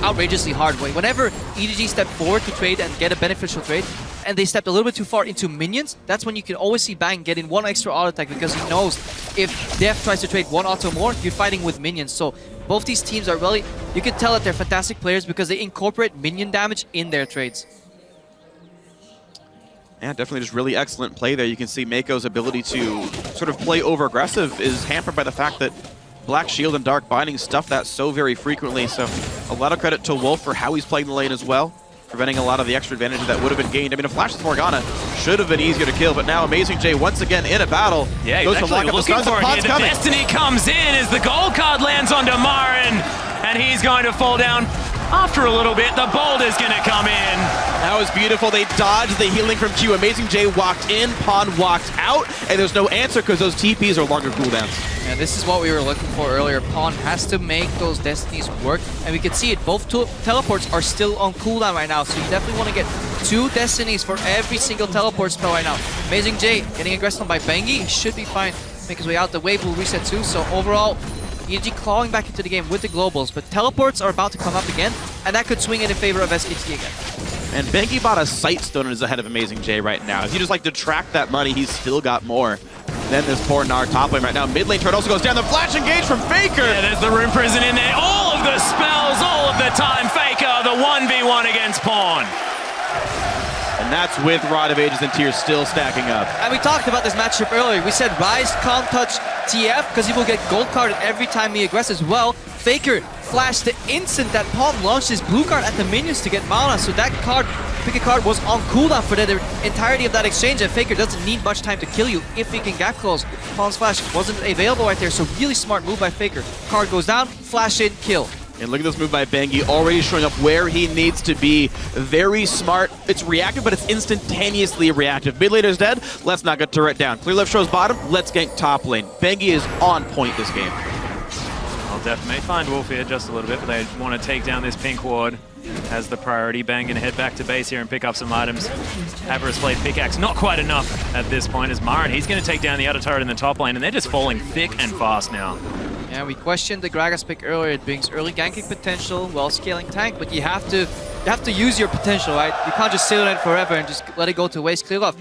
N: outrageously hard way. Whenever EDG step forward to trade and get a beneficial trade, and they stepped a little bit too far into minions, that's when you can always see Bang get in one extra auto attack because he knows if Def tries to trade one auto more, you're fighting with minions. So both these teams are really, you can tell that they're fantastic players because they incorporate minion damage in their trades.
M: Yeah, definitely just really excellent play there. You can see Mako's ability to sort of play over-aggressive is hampered by the fact that Black Shield and Dark Binding stuff that so very frequently. So a lot of credit to Wolf for how he's playing the lane as well, preventing a lot of the extra advantages that would have been gained. I mean, a Flash with Morgana should have been easier to kill, but now Amazing J once again in a battle.
L: Yeah,
M: goes
L: he's
M: to lock
L: actually
M: up the
L: looking
M: stuns, and
L: for it
M: Pod's
L: here. The
M: coming.
L: Destiny comes in as the gold card lands onto Marin, and he's going to fall down. After a little bit, the boulder's going to come in.
M: That was beautiful. They dodged the healing from Q. Amazing J walked in, Pawn walked out, and there's no answer because those TPs are longer cooldowns.
N: And this is what we were looking for earlier. Pawn has to make those Destinies work, and we can see it. Both teleports are still on cooldown right now, so you definitely want to get 2 Destinies for every single teleport spell right now. Amazing J getting aggressed on by Bengi. He should be fine. Make his way out. The wave will reset too, so overall, EDG clawing back into the game with the globals, but teleports are about to come up again, and that could swing in favor of SKT again.
M: And Bengi bought a Sight Stone and is ahead of Amazing J right now. If you just like detract that money, he's still got more than this poor Gnar top lane right now. Mid lane turret also goes down. The flash engage from FLICKR.
L: Yeah, there's the Rune Prison in there. All of the spells, all of the time. FLICKR, the 1v1 against Pawn.
M: And that's with Rod of Ages and Tears still stacking up.
N: And we talked about this matchup earlier. We said Ryze can't touch TF because he will get gold carded every time he aggresses. Well, FLICKR flashed the instant that Pawn launched his blue card at the minions to get mana. So that card, pick a card, was on cooldown for the entirety of that exchange. And FLICKR doesn't need much time to kill you if he can gap close. Pawn's flash wasn't available right there, so really smart move by FLICKR. Card goes down, flash in, kill.
M: And look at this move by Bengi, already showing up where he needs to be. Very smart. It's reactive, but it's instantaneously reactive. Mid laner's dead. Let's knock a turret down. Clear left shows bottom. Let's gank top lane. Bengi is on point this game.
L: Well, Def may find Wolf here just a little bit, but they want to take down this pink ward as the priority. Bang gonna head back to base here and pick up some items. Avarice Blade pickaxe, not quite enough at this point as Marin, he's gonna take down the other turret in the top lane, and they're just falling thick and fast now.
N: Yeah, we questioned the Gragas pick earlier. It brings early ganking potential while scaling tank, but you have to use your potential, right? You can't just sit on it forever and just let it go to waste. Clear off.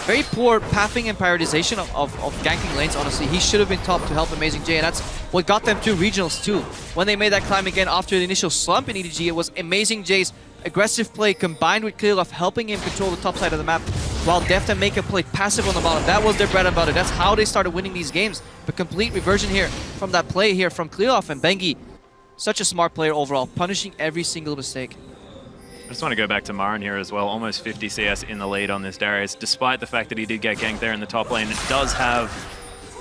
N: Very poor pathing and prioritization of ganking lanes, honestly. He should have been top to help Amazing J, and that's what got them to regionals too. When they made that climb again after the initial slump in EDG, it was Amazing J's aggressive play combined with Clearloff helping him control the top side of the map, while Deft and Mako played passive on the bottom. That was their bread and butter. That's how they started winning these games. But complete reversion here from that play here from Clearloff, and Bengi, such a smart player overall, punishing every single mistake.
L: I just want to go back to Marin here as well. Almost 50 CS in the lead on this Darius, despite the fact that he did get ganked there in the top lane. It does have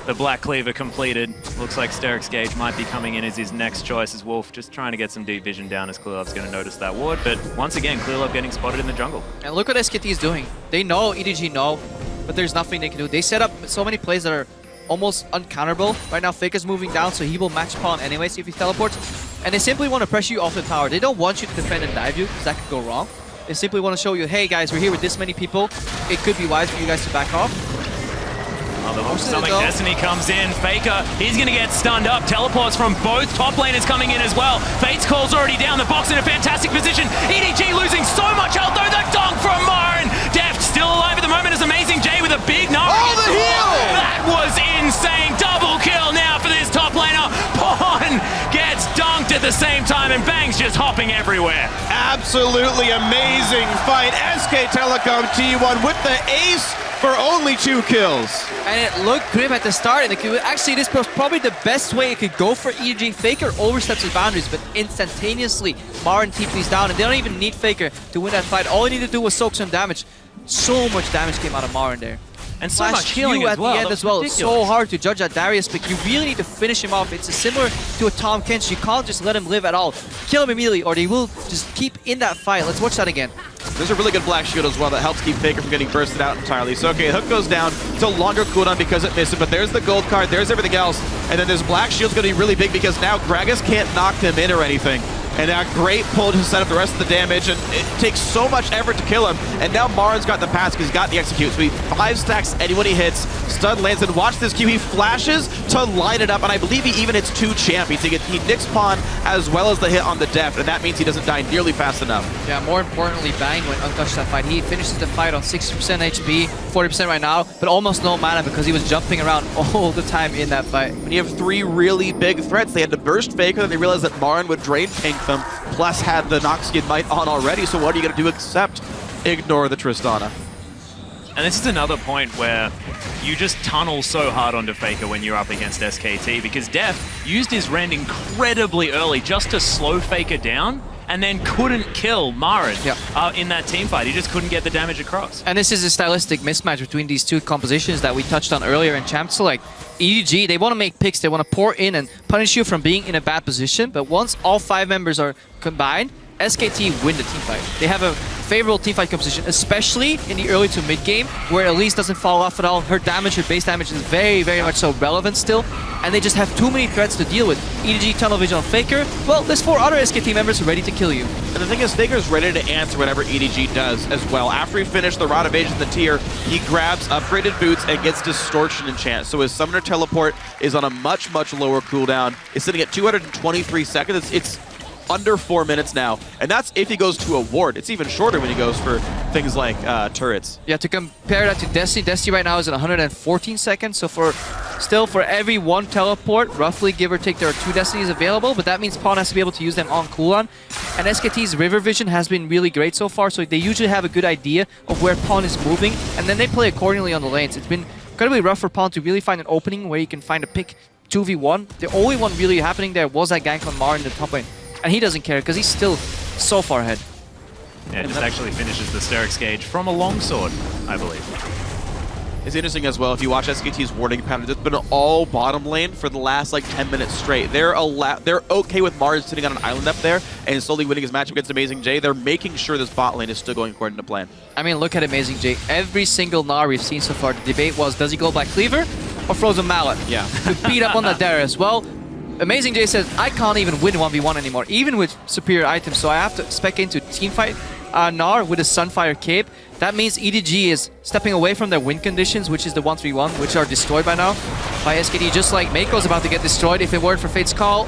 L: the Black Cleaver completed. Looks like Steric's Gage might be coming in as his next choice as Wolf, just trying to get some deep vision down as Clearlove's going to notice that ward. But once again, Clearlove getting spotted in the jungle.
N: And look what SKT is doing. They know, EDG know, but there's nothing they can do. They set up so many plays that are almost uncounterable. Right now, FLICKR's moving down, so he will match Pawn anyways if he teleports. And they simply want to pressure you off the tower. They don't want you to defend and dive you, because that could go wrong. They simply want to show you, hey guys, we're here with this many people. It could be wise for you guys to back off.
L: Oh, the looks something. Destiny comes in. FLICKR, he's going to get stunned up. Teleports from both top laners coming in as well. Fate's Call's already down. The box in a fantastic position. EDG losing so much health though. The dunk from Marin. Deft still alive at the moment as Amazing J with a big Gnar.
M: Oh, the heal!
L: That was insane. Double kill now for this top laner. Pawn gets dunked at the same time, and Bang's just hopping everywhere.
F: Absolutely amazing fight. SKTelecom T1 with the ace for only 2 kills.
N: And it looked grim at the start, and actually this was probably the best way it could go for EDG. FLICKR oversteps his boundaries, but instantaneously Marin TPs down, and they don't even need FLICKR to win that fight. All he needed to do was soak some damage. So much damage came out of Marin there.
L: And so much healing
N: at
L: well.
N: the end as well. It's so hard to judge that Darius pick. You really need to finish him off. It's similar to a Tahm Kench. You can't just let him live at all. Kill him immediately, or they will just keep in that fight. Let's watch that again.
M: There's a really good Black Shield as well that helps keep FLICKR from getting bursted out entirely. So okay, hook goes down. It's a longer cooldown because it missed it, but there's the gold card, there's everything else. And then this Black Shield's going to be really big because now Gragas can't knock him in or anything. And now great pull to set up the rest of the damage, and it takes so much effort to kill him. And now Marin's got the pass because he's got the execute. So he 5 stacks anyone he hits. Stun lands, and watch this Q. He flashes to line it up, and I believe he even hits 2 champions. He nicks Pawn as well as the hit on the def, and that means he doesn't die nearly fast enough.
N: Yeah, more importantly, Bang went untouched that fight. He finishes the fight on 60% HP, 40% right now, but almost no mana because he was jumping around all the time in that fight.
M: When you have 3 really big threats, they had to burst Faker, then they realized that Marin would drain tank them, plus had the Noxskin Might on already, so what are you going to do except ignore the Tristana?
L: And this is another point where you just tunnel so hard onto Faker when you're up against SKT, because Def used his rend incredibly early just to slow Faker down, and then couldn't kill Marin in that team fight. He just couldn't get the damage across.
N: And this is a stylistic mismatch between these two compositions that we touched on earlier in Champ Select. EDG, they want to make picks, they want to pour in and punish you from being in a bad position, but once all 5 members are combined, SKT win the team fight. They have a favorable teamfight composition, especially in the early to mid game, where Elise doesn't fall off at all. Her damage, her base damage is very, very much so relevant still, and they just have too many threats to deal with. EDG, Tunnel Vision on Faker, well, there's 4 other SKT members ready to kill you.
M: And the thing is, Faker's ready to answer whatever EDG does as well. After he finished the Rod Evasion, the tier, he grabs upgraded boots and gets Distortion Enchant. So his Summoner Teleport is on a much, much lower cooldown. It's sitting at 223 seconds. It's under 4 minutes now, and that's if he goes to a ward. It's even shorter when he goes for things like turrets.
N: Yeah, to compare that to Destiny, Destiny right now is at 114 seconds, so for every 1 teleport, roughly give or take, there are 2 Destinies available, but that means Pawn has to be able to use them on cooldown. And SKT's River Vision has been really great so far, so they usually have a good idea of where Pawn is moving, and then they play accordingly on the lanes. It's been incredibly rough for Pawn to really find an opening where you can find a pick 2v1. The only one really happening there was that gank on Mar in the top lane. And he doesn't care because he's still so far ahead.
L: Yeah, it just actually finishes the Sterix gauge from a longsword, I believe.
M: It's interesting as well, if you watch SKT's warding pattern, it's been all bottom lane for the last like 10 minutes straight. They're okay with Mars sitting on an island up there and slowly winning his matchup against Amazing J. They're making sure this bot lane is still going according to plan.
N: I mean, look at Amazing J. Every single Gnar we've seen so far, the debate was, does he go Black Cleaver or Frozen Mallet?
M: Yeah.
N: To beat up on the Darius. Well, Amazing J says, I can't even win 1v1 anymore, even with superior items, so I have to spec into teamfight Gnar with a Sunfire Cape. That means EDG is stepping away from their win conditions, which is the 1-3-1, which are destroyed by now by SKT, just like Mako's about to get destroyed if it weren't for Fate's Call.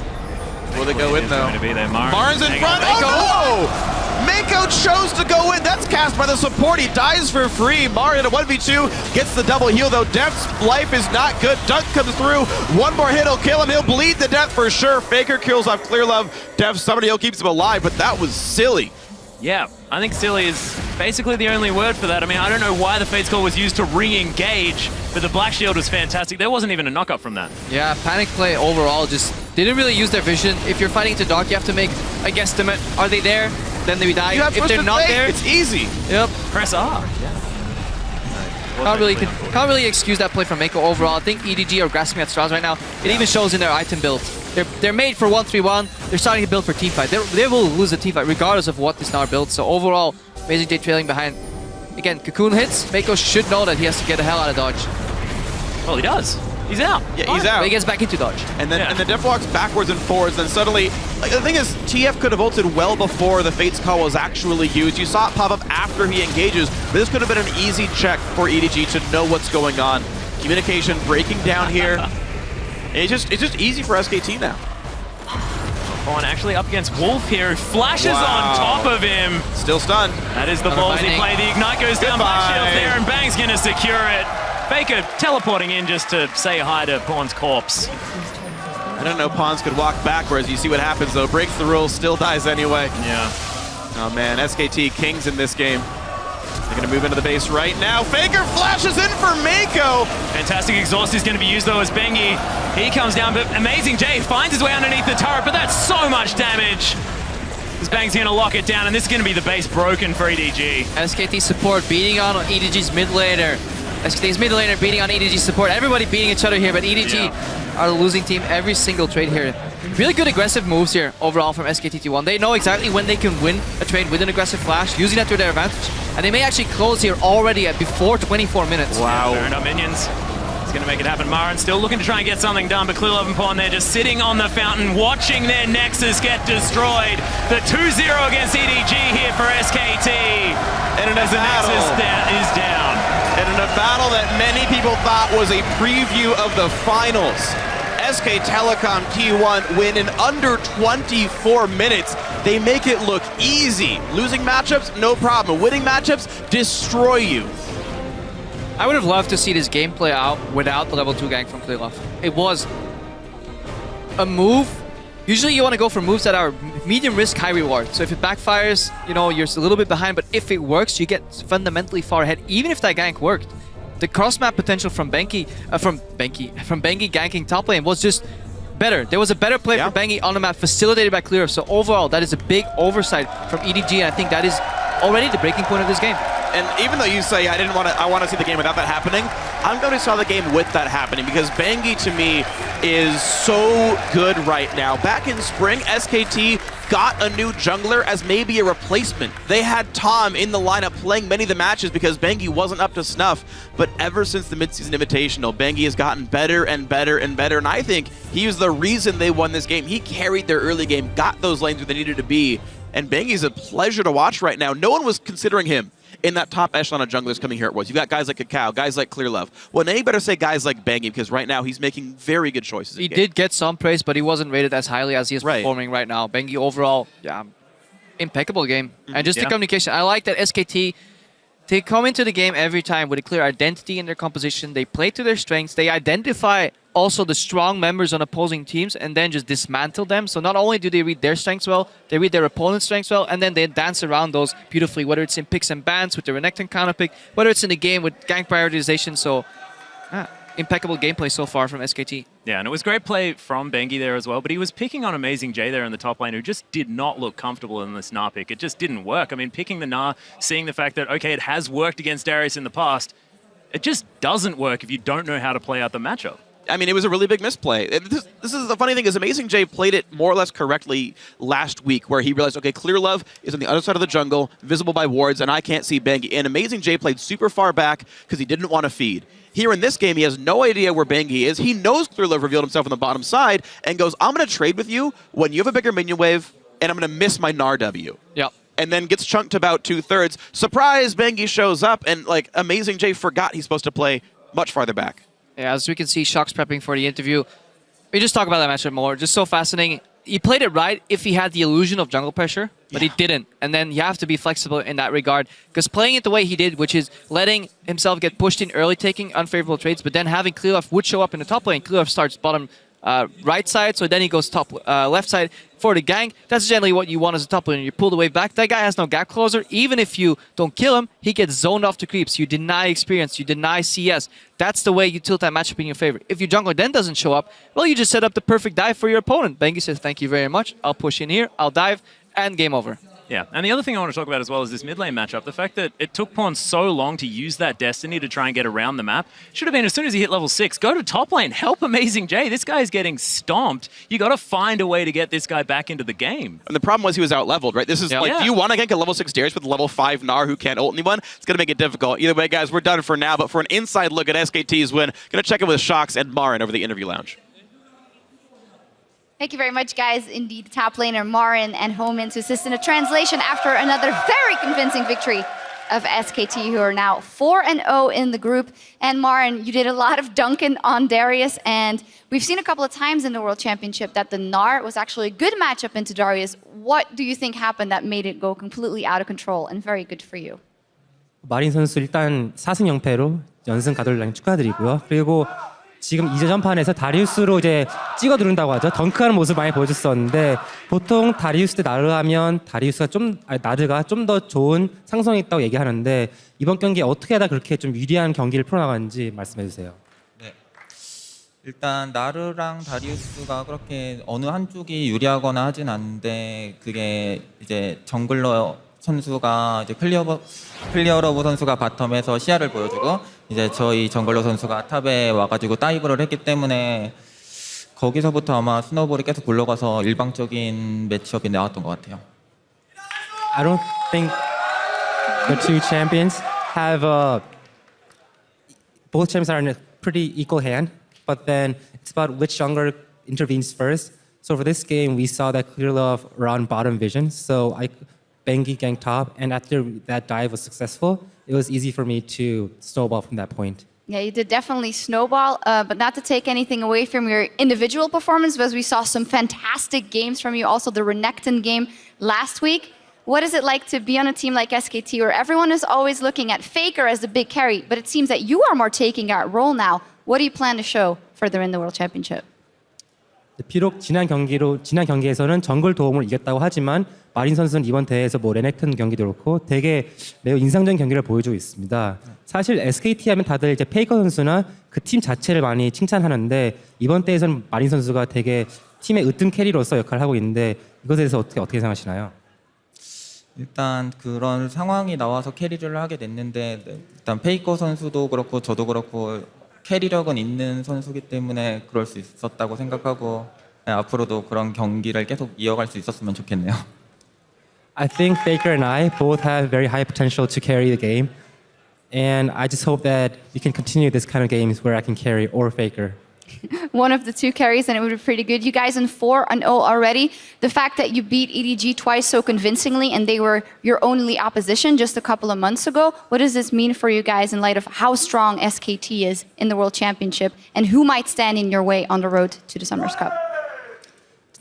M: Will they go in, though? Marin's in front.
N: Oh,
M: no! Mako chose to go in. That's cast by the support. He dies for free. Marin at a 1v2 gets the double heal, though. Def's life is not good. Dunk comes through. One more hit will kill him. He'll bleed to death for sure. Faker kills off Clear Love. Def's Summoner Heal keeps him alive, but that was silly.
L: Yeah, I think silly is basically the only word for that. I mean, I don't know why the Fate's Call was used to re-engage, but the Black Shield was fantastic. There wasn't even a knock-up from that.
N: Yeah, Panic Play overall just didn't really use their vision. If you're fighting to Dark, you have to make a guesstimate. Are they there? Then they die. If they're not there,
M: it's easy.
N: Yep.
L: Press R. Yeah.
N: Can't really excuse that play from Mako overall. I think EDG are grasping at straws right now. It even shows in their item build. They're made for 1-3-1. They're starting to build for teamfight. They will lose a teamfight regardless of what this Gnar builds. So overall, Amazing J trailing behind. Again, Cocoon hits. Mako should know that he has to get the hell out of dodge.
L: Well, he does. He's out.
M: Yeah, he's out.
N: But he gets back into dodge.
M: And then and the Def walks backwards and forwards, then suddenly, like, the thing is, TF could have ulted well before the Fate's Call was actually used. You saw it pop up after he engages, but this could have been an easy check for EDG to know what's going on. Communication breaking down here. It's just easy for SKT now.
L: Pawn actually up against Wolf here, who flashes on top of him.
M: Still stunned.
L: That is the ballsy play. The Ignite goes down, Black Shield there, and Bang's gonna secure it. Faker teleporting in just to say hi to Pawn's corpse.
M: I don't know, Pawns could walk backwards. You see what happens though, breaks the rules, still dies anyway.
L: Yeah.
M: Oh man, SKT kings in this game. They're gonna move into the base right now. Faker flashes in for Mako.
L: Fantastic exhaust is gonna be used though as Bengi. He comes down, but Amazing J finds his way underneath the turret, but that's so much damage. This Bang's gonna lock it down, and this is gonna be the base broken for EDG.
N: SKT support beating on EDG's mid laner. SKT's mid laner beating on EDG support. Everybody beating each other here, but EDG are the losing team every single trade here. Really good aggressive moves here overall from SKT1. They know exactly when they can win a trade with an aggressive flash, using that to their advantage. And they may actually close here already at before 24 minutes.
M: Wow.
L: Burned up minions. It's going to make it happen. Marin still looking to try and get something done, but Clearlove and Pawn, they're just sitting on the fountain, watching their Nexus get destroyed. The 2-0 against EDG here for SKT.
M: And in a
L: as the
M: battle,
L: Nexus is down.
M: And in a battle that many people thought was a preview of the finals, SKTelecom T1 win in under 24 minutes. They make it look easy. Losing matchups, no problem. Winning matchups, destroy you.
N: I would have loved to see this game play out without the level 2 gank from Clearlove. It was a move. Usually you want to go for moves that are medium risk, high reward. So if it backfires, you know, you're a little bit behind, but if it works, you get fundamentally far ahead, even if that gank worked. The cross-map potential from Bengi ganking top lane was just better. There was a better play for Bengi on the map, facilitated by Clearlove. So overall, that is a big oversight from EDG, and I think that is already the breaking point of this game.
M: And even though you say I want to see the game without that happening, I'm going to saw the game with that happening because Bengi to me is so good right now. Back in spring, SKT got a new jungler as maybe a replacement. They had Tom in the lineup playing many of the matches because Bengi wasn't up to snuff. But ever since the midseason invitational, Bengi has gotten better and better and better. And I think he was the reason they won this game. He carried their early game, got those lanes where they needed to be. And Bengi's a pleasure to watch right now. No one was considering him in that top echelon of junglers coming here. It was. You've got guys like Kakao, guys like Clearlove. Well, now you better say guys like Bengi because right now he's making very good choices.
N: He did get some praise, but he wasn't rated as highly as he is performing right now. Bengi overall, yeah, impeccable game. And just the communication. I like that SKT, they come into the game every time with a clear identity in their composition. They play to their strengths. They identify also the strong members on opposing teams and then just dismantle them. So not only do they read their strengths well, they read their opponent's strengths well, and then they dance around those beautifully, whether it's in picks and bans with the Renekton counterpick, whether it's in the game with gank prioritization. So impeccable gameplay so far from SKT.
L: Yeah, and it was great play from Bengi there as well, but he was picking on Amazing J there in the top lane, who just did not look comfortable in this Gnar pick. It just didn't work. I mean, picking the Gnar, seeing the fact that, okay, it has worked against Darius in the past, it just doesn't work if you don't know how to play out the matchup.
M: I mean, it was a really big misplay. This is the funny thing is Amazing J played it more or less correctly last week where he realized, okay, Clearlove is on the other side of the jungle, visible by wards, and I can't see Bengi. And Amazing J played super far back because he didn't want to feed. Here in this game, he has no idea where Bengi is. He knows Clearlove revealed himself on the bottom side and goes, I'm going to trade with you when you have a bigger minion wave, and I'm going to miss my Gnar W.
N: Yep.
M: And then gets chunked to about 2/3. Surprise, Bengi shows up, and like Amazing J forgot he's supposed to play much farther back.
N: Yeah, as we can see, Shock's prepping for the interview. We just talk about that matchup more. Just so fascinating. He played it right if he had the illusion of jungle pressure, but he didn't. And then you have to be flexible in that regard. Because playing it the way he did, which is letting himself get pushed in early, taking unfavorable trades, but then having Clearlove would show up in the top lane. Clearlove starts bottom right side, so then he goes top left side for the gank. That's generally what you want as a top laner. You pull the wave back. That guy has no gap closer. Even if you don't kill him, he gets zoned off to creeps. You deny experience. You deny CS. That's the way you tilt that matchup in your favor. If your jungler then doesn't show up, well, you just set up the perfect dive for your opponent. Bengi says, thank you very much. I'll push in here. I'll dive. And game over.
L: Yeah, and the other thing I want to talk about as well is this mid lane matchup. The fact that it took Pawn so long to use that Destiny to try and get around the map. Should have been as soon as he hit level 6, go to top lane, help Amazing J. This guy's getting stomped. You got to find a way to get this guy back into the game.
M: And the problem was he was out leveled, right? This is like, do you want to gank a level 6 Darius with a level 5 Gnar who can't ult anyone? It's going to make it difficult. Either way, guys, we're done for now. But for an inside look at SKT's win, going to check in with Shocks and Marin over the interview lounge.
I: Thank you very much, guys. Indeed, top laner Marin and Homan to assist in a translation after another very convincing victory of SKT, who are now 4-0 in the group. And Marin, you did a lot of dunking on Darius, and we've seen a couple of times in the World Championship that the Gnar was actually a good matchup into Darius. What do you think happened that made it go completely out of control, and very good for you?
O: 마린 선수 일단 4승 0패로 연승 가돌랑 축하드리고요. 그리고 지금 2전판에서 다리우스로 이제 찍어 누른다고 하죠. 덩크하는 모습 많이 보여줬었는데 보통 다리우스 대 나르 하면 다리우스가 나르가 좀 더 좋은 상성이 있다고 얘기하는데 이번 경기에 어떻게 하다 그렇게 좀 유리한 경기를 풀어나가는지 말씀해 주세요.
P: 네. 일단 나르랑 다리우스가 그렇게 어느 한쪽이 유리하거나 하진 않는데 그게 이제 정글러 선수가 이제 클리어러브 선수가 바텀에서 시야를 보여주고 이제 저희 정글러 선수가 탑에 와가지고 다이브를 했기 때문에 거기서부터 아마 스노볼이 계속 굴러가서 일방적인 매치업이 나왔던 것 같아요.
O: I don't think the two champions have both champions are in a pretty equal hand, but then it's about which jungler intervenes first. So for this game, we saw that clear love around bottom vision. So Bengi ganked top, and after that dive was successful, it was easy for me to snowball from that point.
I: Yeah, you did definitely snowball, but not to take anything away from your individual performance, because we saw some fantastic games from you. Also, the Renekton game last week. What is it like to be on a team like SKT, where everyone is always looking at FLICKR as the big carry, but it seems that you are more taking that role now? What do you plan to show further in the World Championship?
O: 비록 지난 경기에서는 정글 도움을 이겼다고 하지만 마린 선수는 이번 대회에서 레넥턴 경기도 그렇고 되게 매우 인상적인 경기를 보여주고 있습니다. 사실 SKT 하면 다들 이제 페이커 선수나 그 팀 자체를 많이 칭찬하는데 이번 대회에서는 마린 선수가 되게 팀의 으뜸 캐리로서 역할을 하고 있는데 이것에 대해서 어떻게 생각하시나요?
P: 일단 그런 상황이 나와서 캐리를 하게 됐는데 일단 페이커 선수도 그렇고 저도 그렇고 캐리력은 있는 선수기 때문에 그럴 수 있었다고 생각하고 앞으로도 그런 경기를 계속 이어갈 수 있었으면 좋겠네요.
O: I think FLICKR and I both have very high potential to carry the game, and I just hope that we can continue this kind of games where I can carry or FLICKR.
I: One of the two carries, and it would be pretty good. You guys in 4-0 already. The fact that you beat EDG twice so convincingly, and they were your only opposition just a couple of months ago. What does this mean for you guys in light of how strong SKT is in the World Championship, and who might stand in your way on the road to the Summers Cup?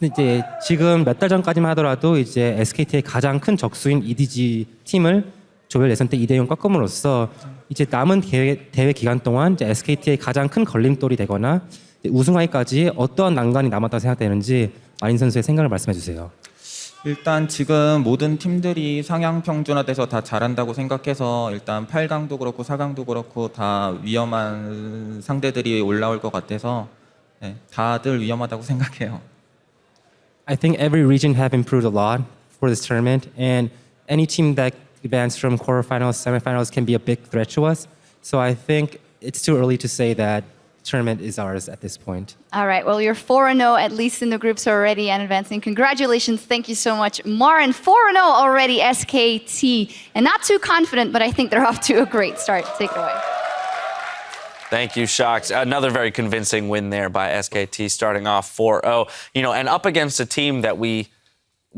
O: 이제 지금 몇 달 전까지만 하더라도 이제 SKT의 가장 큰 적수인 EDG 팀을 조별 예선 때 2대0 꺾음으로써 이제 남은 대회 기간 동안 이제 SKT의 가장 큰 걸림돌이 되거나 우승하기까지 어떠한 난관이 남았다고 생각되는지 마린 선수의 생각을 말씀해 주세요.
P: 일단 지금 모든 팀들이 상향 평준화돼서 다 잘한다고 생각해서 일단 8강도 그렇고 4강도 그렇고 다 위험한 상대들이 올라올 것 같아서 다들 위험하다고 생각해요.
O: I think every region have improved a lot for this tournament, and any team that advanced from quarterfinals, semifinals can be a big threat to us. So I think it's too early to say that tournament is ours at this point.
I: All right, well, you're 4-0, at least in the groups already, and advancing. Congratulations, thank you so much. Marin, 4-0 already, SKT. And not too confident, but I think they're off to a great start. Take it away.
E: Thank you, Shocks. Another very convincing win there by SKT, starting off 4-0. You know, and up against a team that we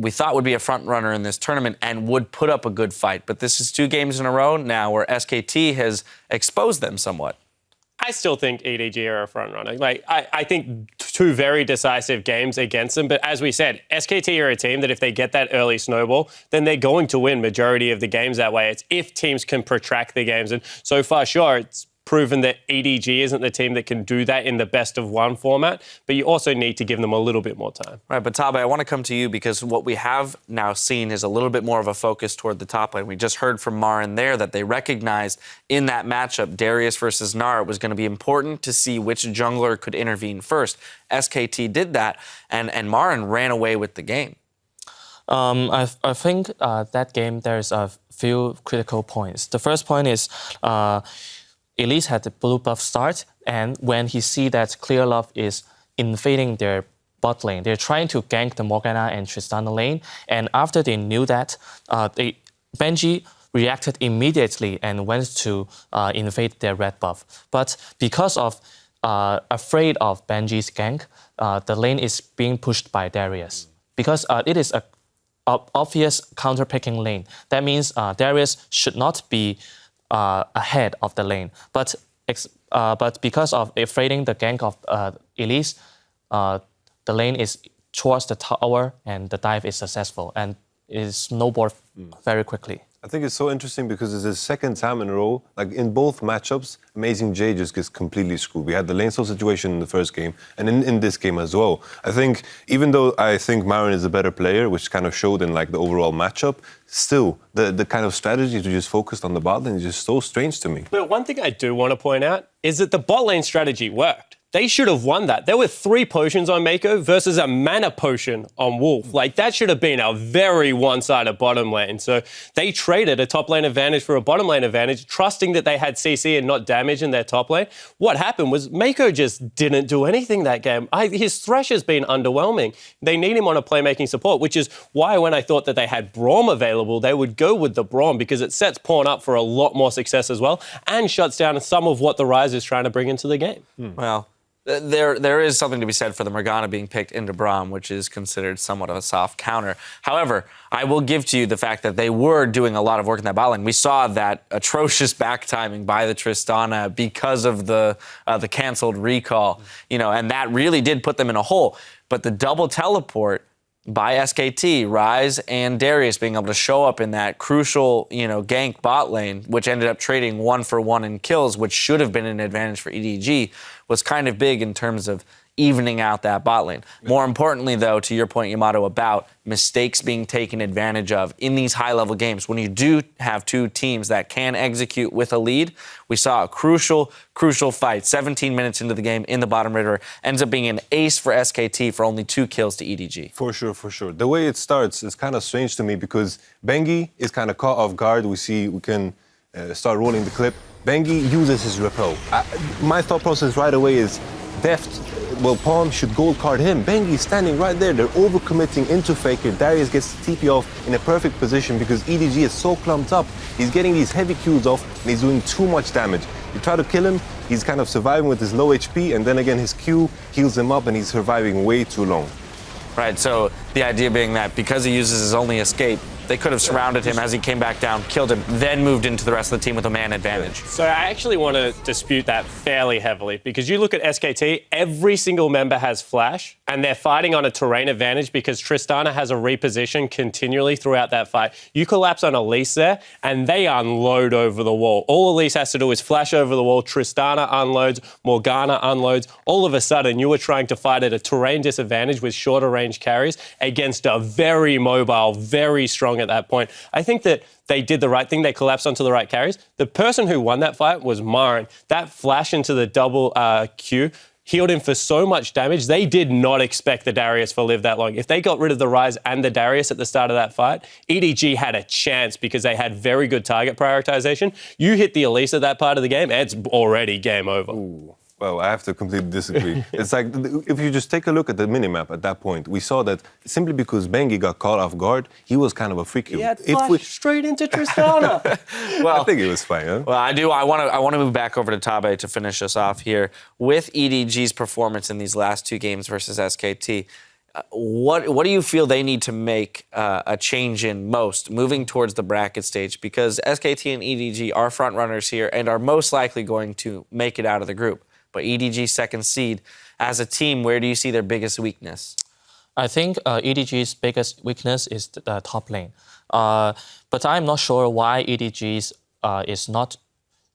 E: thought would be a front runner in this tournament and would put up a good fight. But this is 2 games in a row now where SKT has exposed them somewhat.
F: I still think EDG are a front runner. Like I think 2 very decisive games against them. But as we said, SKT are a team that if they get that early snowball, then they're going to win majority of the games that way. It's if teams can protract the games. And so far, sure, it's proven that EDG isn't the team that can do that in the best of 1 format, but you also need to give them a little bit more time.
E: Right, but Tabe, I want to come to you because what we have now seen is a little bit more of a focus toward the top lane. We just heard from Marin there that they recognized in that matchup, Darius versus Gnar, it was going to be important to see which jungler could intervene first. SKT did that, and Marin ran away with the game.
H: I think that game there's a few critical points. The first point is Elise had the blue buff start, and when he see that Clear Love is invading their bot lane, they're trying to gank the Morgana and Tristana lane, and after they knew that, Benji reacted immediately and went to invade their red buff. But because of afraid of Benji's gank, the lane is being pushed by Darius. Because it is a obvious counter-picking lane. That means Darius should not be ahead of the lane. But because of afraiding the gank of Elise, the lane is towards the tower and the dive is successful and is snowballed very quickly.
G: I think it's so interesting because it's the second time in a row, like in both matchups, Amazing J just gets completely screwed. We had the lane slow situation in the first game and in this game as well. I think even though I think Marin is a better player, which kind of showed in like the overall matchup, still the kind of strategy to just focus on the bot lane is just so strange to me.
F: But one thing I do want to point out is that the bot lane strategy worked. they should have won that. There were 3 potions on Mako versus a mana potion on Wolf. Like, that should have been a very one-sided bottom lane. So they traded a top lane advantage for a bottom lane advantage, trusting that they had CC and not damage in their top lane. What happened was Mako just didn't do anything that game. His Thresh has been underwhelming. They need him on a playmaking support, which is why when I thought that they had Braum available, they would go with the Braum because it sets Pawn up for a lot more success as well and shuts down some of what the Rise is trying to bring into the game.
E: Well, there is something to be said for the Morgana being picked into Braum, which is considered somewhat of a soft counter. However, I will give to you the fact that they were doing a lot of work in that bot lane. We saw that atrocious back timing by the Tristana because of the canceled recall, and that really did put them in a hole. But the double teleport by SKT, Rise and Darius being able to show up in that crucial, gank bot lane, which ended up trading 1-for-1 in kills, which should have been an advantage for EDG, was kind of big in terms of evening out that bot lane. More importantly, though, to your point, Yamato, about mistakes being taken advantage of in these high-level games, when you do have 2 teams that can execute with a lead, we saw a crucial fight, 17 minutes into the game in the bottom river, ends up being an ace for SKT for only 2 kills to EDG.
G: For sure. The way it starts is kind of strange to me because Bengi is kind of caught off guard. We can start rolling the clip. Bengi uses his repel. My thought process right away is Pawn should gold card him. Bengi is standing right there. They're overcommitting into FLICKR. Darius gets the TP off in a perfect position because EDG is so clumped up. He's getting these heavy Qs off and he's doing too much damage. You try to kill him, he's kind of surviving with his low HP, and then again his Q heals him up and he's surviving way too long.
E: Right, so the idea being that because he uses his only escape, they could have surrounded him as he came back down, killed him, then moved into the rest of the team with a man advantage.
F: So I actually want to dispute that fairly heavily because you look at SKT, every single member has flash and they're fighting on a terrain advantage because Tristana has a reposition continually throughout that fight. You collapse on Elise there and they unload over the wall. All Elise has to do is flash over the wall, Tristana unloads, Morgana unloads. All of a sudden you were trying to fight at a terrain disadvantage with shorter range carries against a very mobile, very strong at that point. I think that they did the right thing. They collapsed onto the right carries. The person who won that fight was Marin. That flash into the double Q healed him for so much damage. They did not expect the Darius to live that long. If they got rid of the Rise and the Darius at the start of that fight, EDG had a chance because they had very good target prioritization. You hit the Elise at that part of the game, it's already game over.
G: Ooh. Well, I have to completely disagree. It's like, if you just take a look at the minimap at that point, we saw that simply because Bengi got caught off guard, he was kind of a freak.
F: He had flashed straight into Tristana.
G: Well, I think it was fine, huh?
E: Well, I want to move back over to Tabe to finish us off here. With EDG's performance in these last 2 games versus SKT, what do you feel they need to make a change in most moving towards the bracket stage? Because SKT and EDG are front runners here and are most likely going to make it out of the group. But EDG's second seed, as a team, where do you see their biggest weakness?
H: I think EDG's biggest weakness is the top lane. But I'm not sure why EDG is not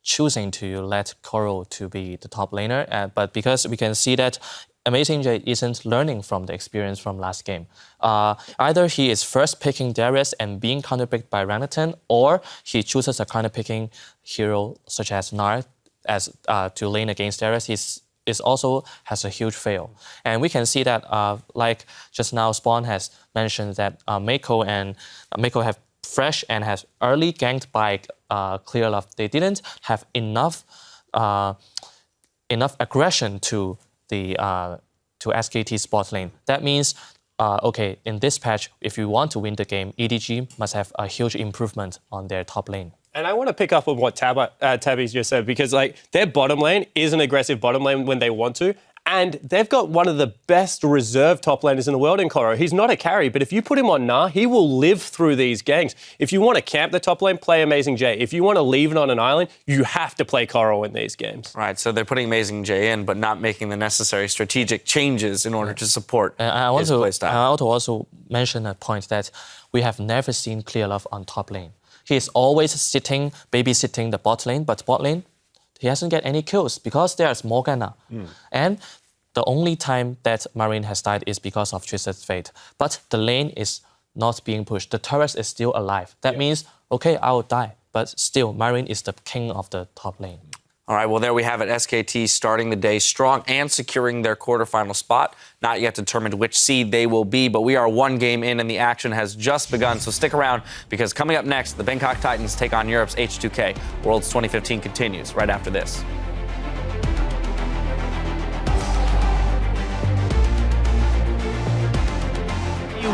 H: choosing to let Koro to be the top laner. But because we can see that Amazing J isn't learning from the experience from last game. Either he is first picking Darius and being counterpicked by Renekton, or he chooses a counterpicking hero such as Nard to lane against Darius. He also has a huge fail. And we can see that, like just now Spawn has mentioned that Mako have fresh and has early ganked by Clear Love. They didn't have enough aggression to SKT's bot lane. That means, okay, in this patch, if you want to win the game, EDG must have a huge improvement on their top lane.
F: And I want to pick up on what Tabby's just said, because their bottom lane is an aggressive bottom lane when they want to, and they've got one of the best reserve top laners in the world in Koro. He's not a carry, but if you put him on Nah, he will live through these ganks. If you want to camp the top lane, play Amazing J. If you want to leave it on an island, you have to play Koro in these games.
E: Right, so they're putting Amazing J in, but not making the necessary strategic changes in order to support his playstyle.
H: I want to also mention a point that we have never seen Clear Love on top lane. He is always babysitting the bot lane, but bot lane, he hasn't get any kills because there's Morgana. And the only time that Marine has died is because of Twisted Fate. But the lane is not being pushed. The turret is still alive. That means, okay, I will die. But still, Marine is the king of the top lane.
E: All right, well, there we have it. SKT starting the day strong and securing their quarterfinal spot. Not yet determined which seed they will be, but we are one game in and the action has just begun. So stick around because coming up next, the Bangkok Titans take on Europe's H2K. Worlds 2015 continues right after this.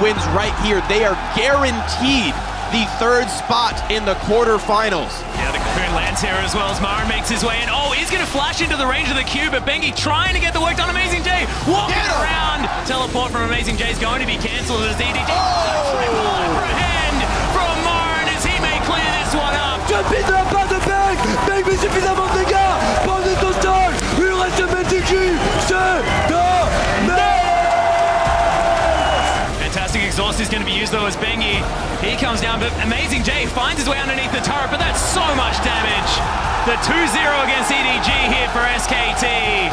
M: Wins right here. They are guaranteed the third spot in the quarterfinals.
L: Yeah, the Cocoon lands here as well as Marin makes his way in. Oh, he's going to flash into the range of the cube, but Bengi trying to get the work done. Amazing J walking around. Teleport from Amazing J is going to be cancelled as EDG. Triple apprehend from Marin as he may clear this one up.
Q: Jump in de la part de Bang. Bang met suffisamment de dégâts. Pas de total. Il reste Metiki. C'est dommage.
L: Fantastic exhaust is going to be used though as Bengi. He comes down, but Amazing J finds his way underneath the turret, but that's so much damage. The 2-0 against EDG here for SKT.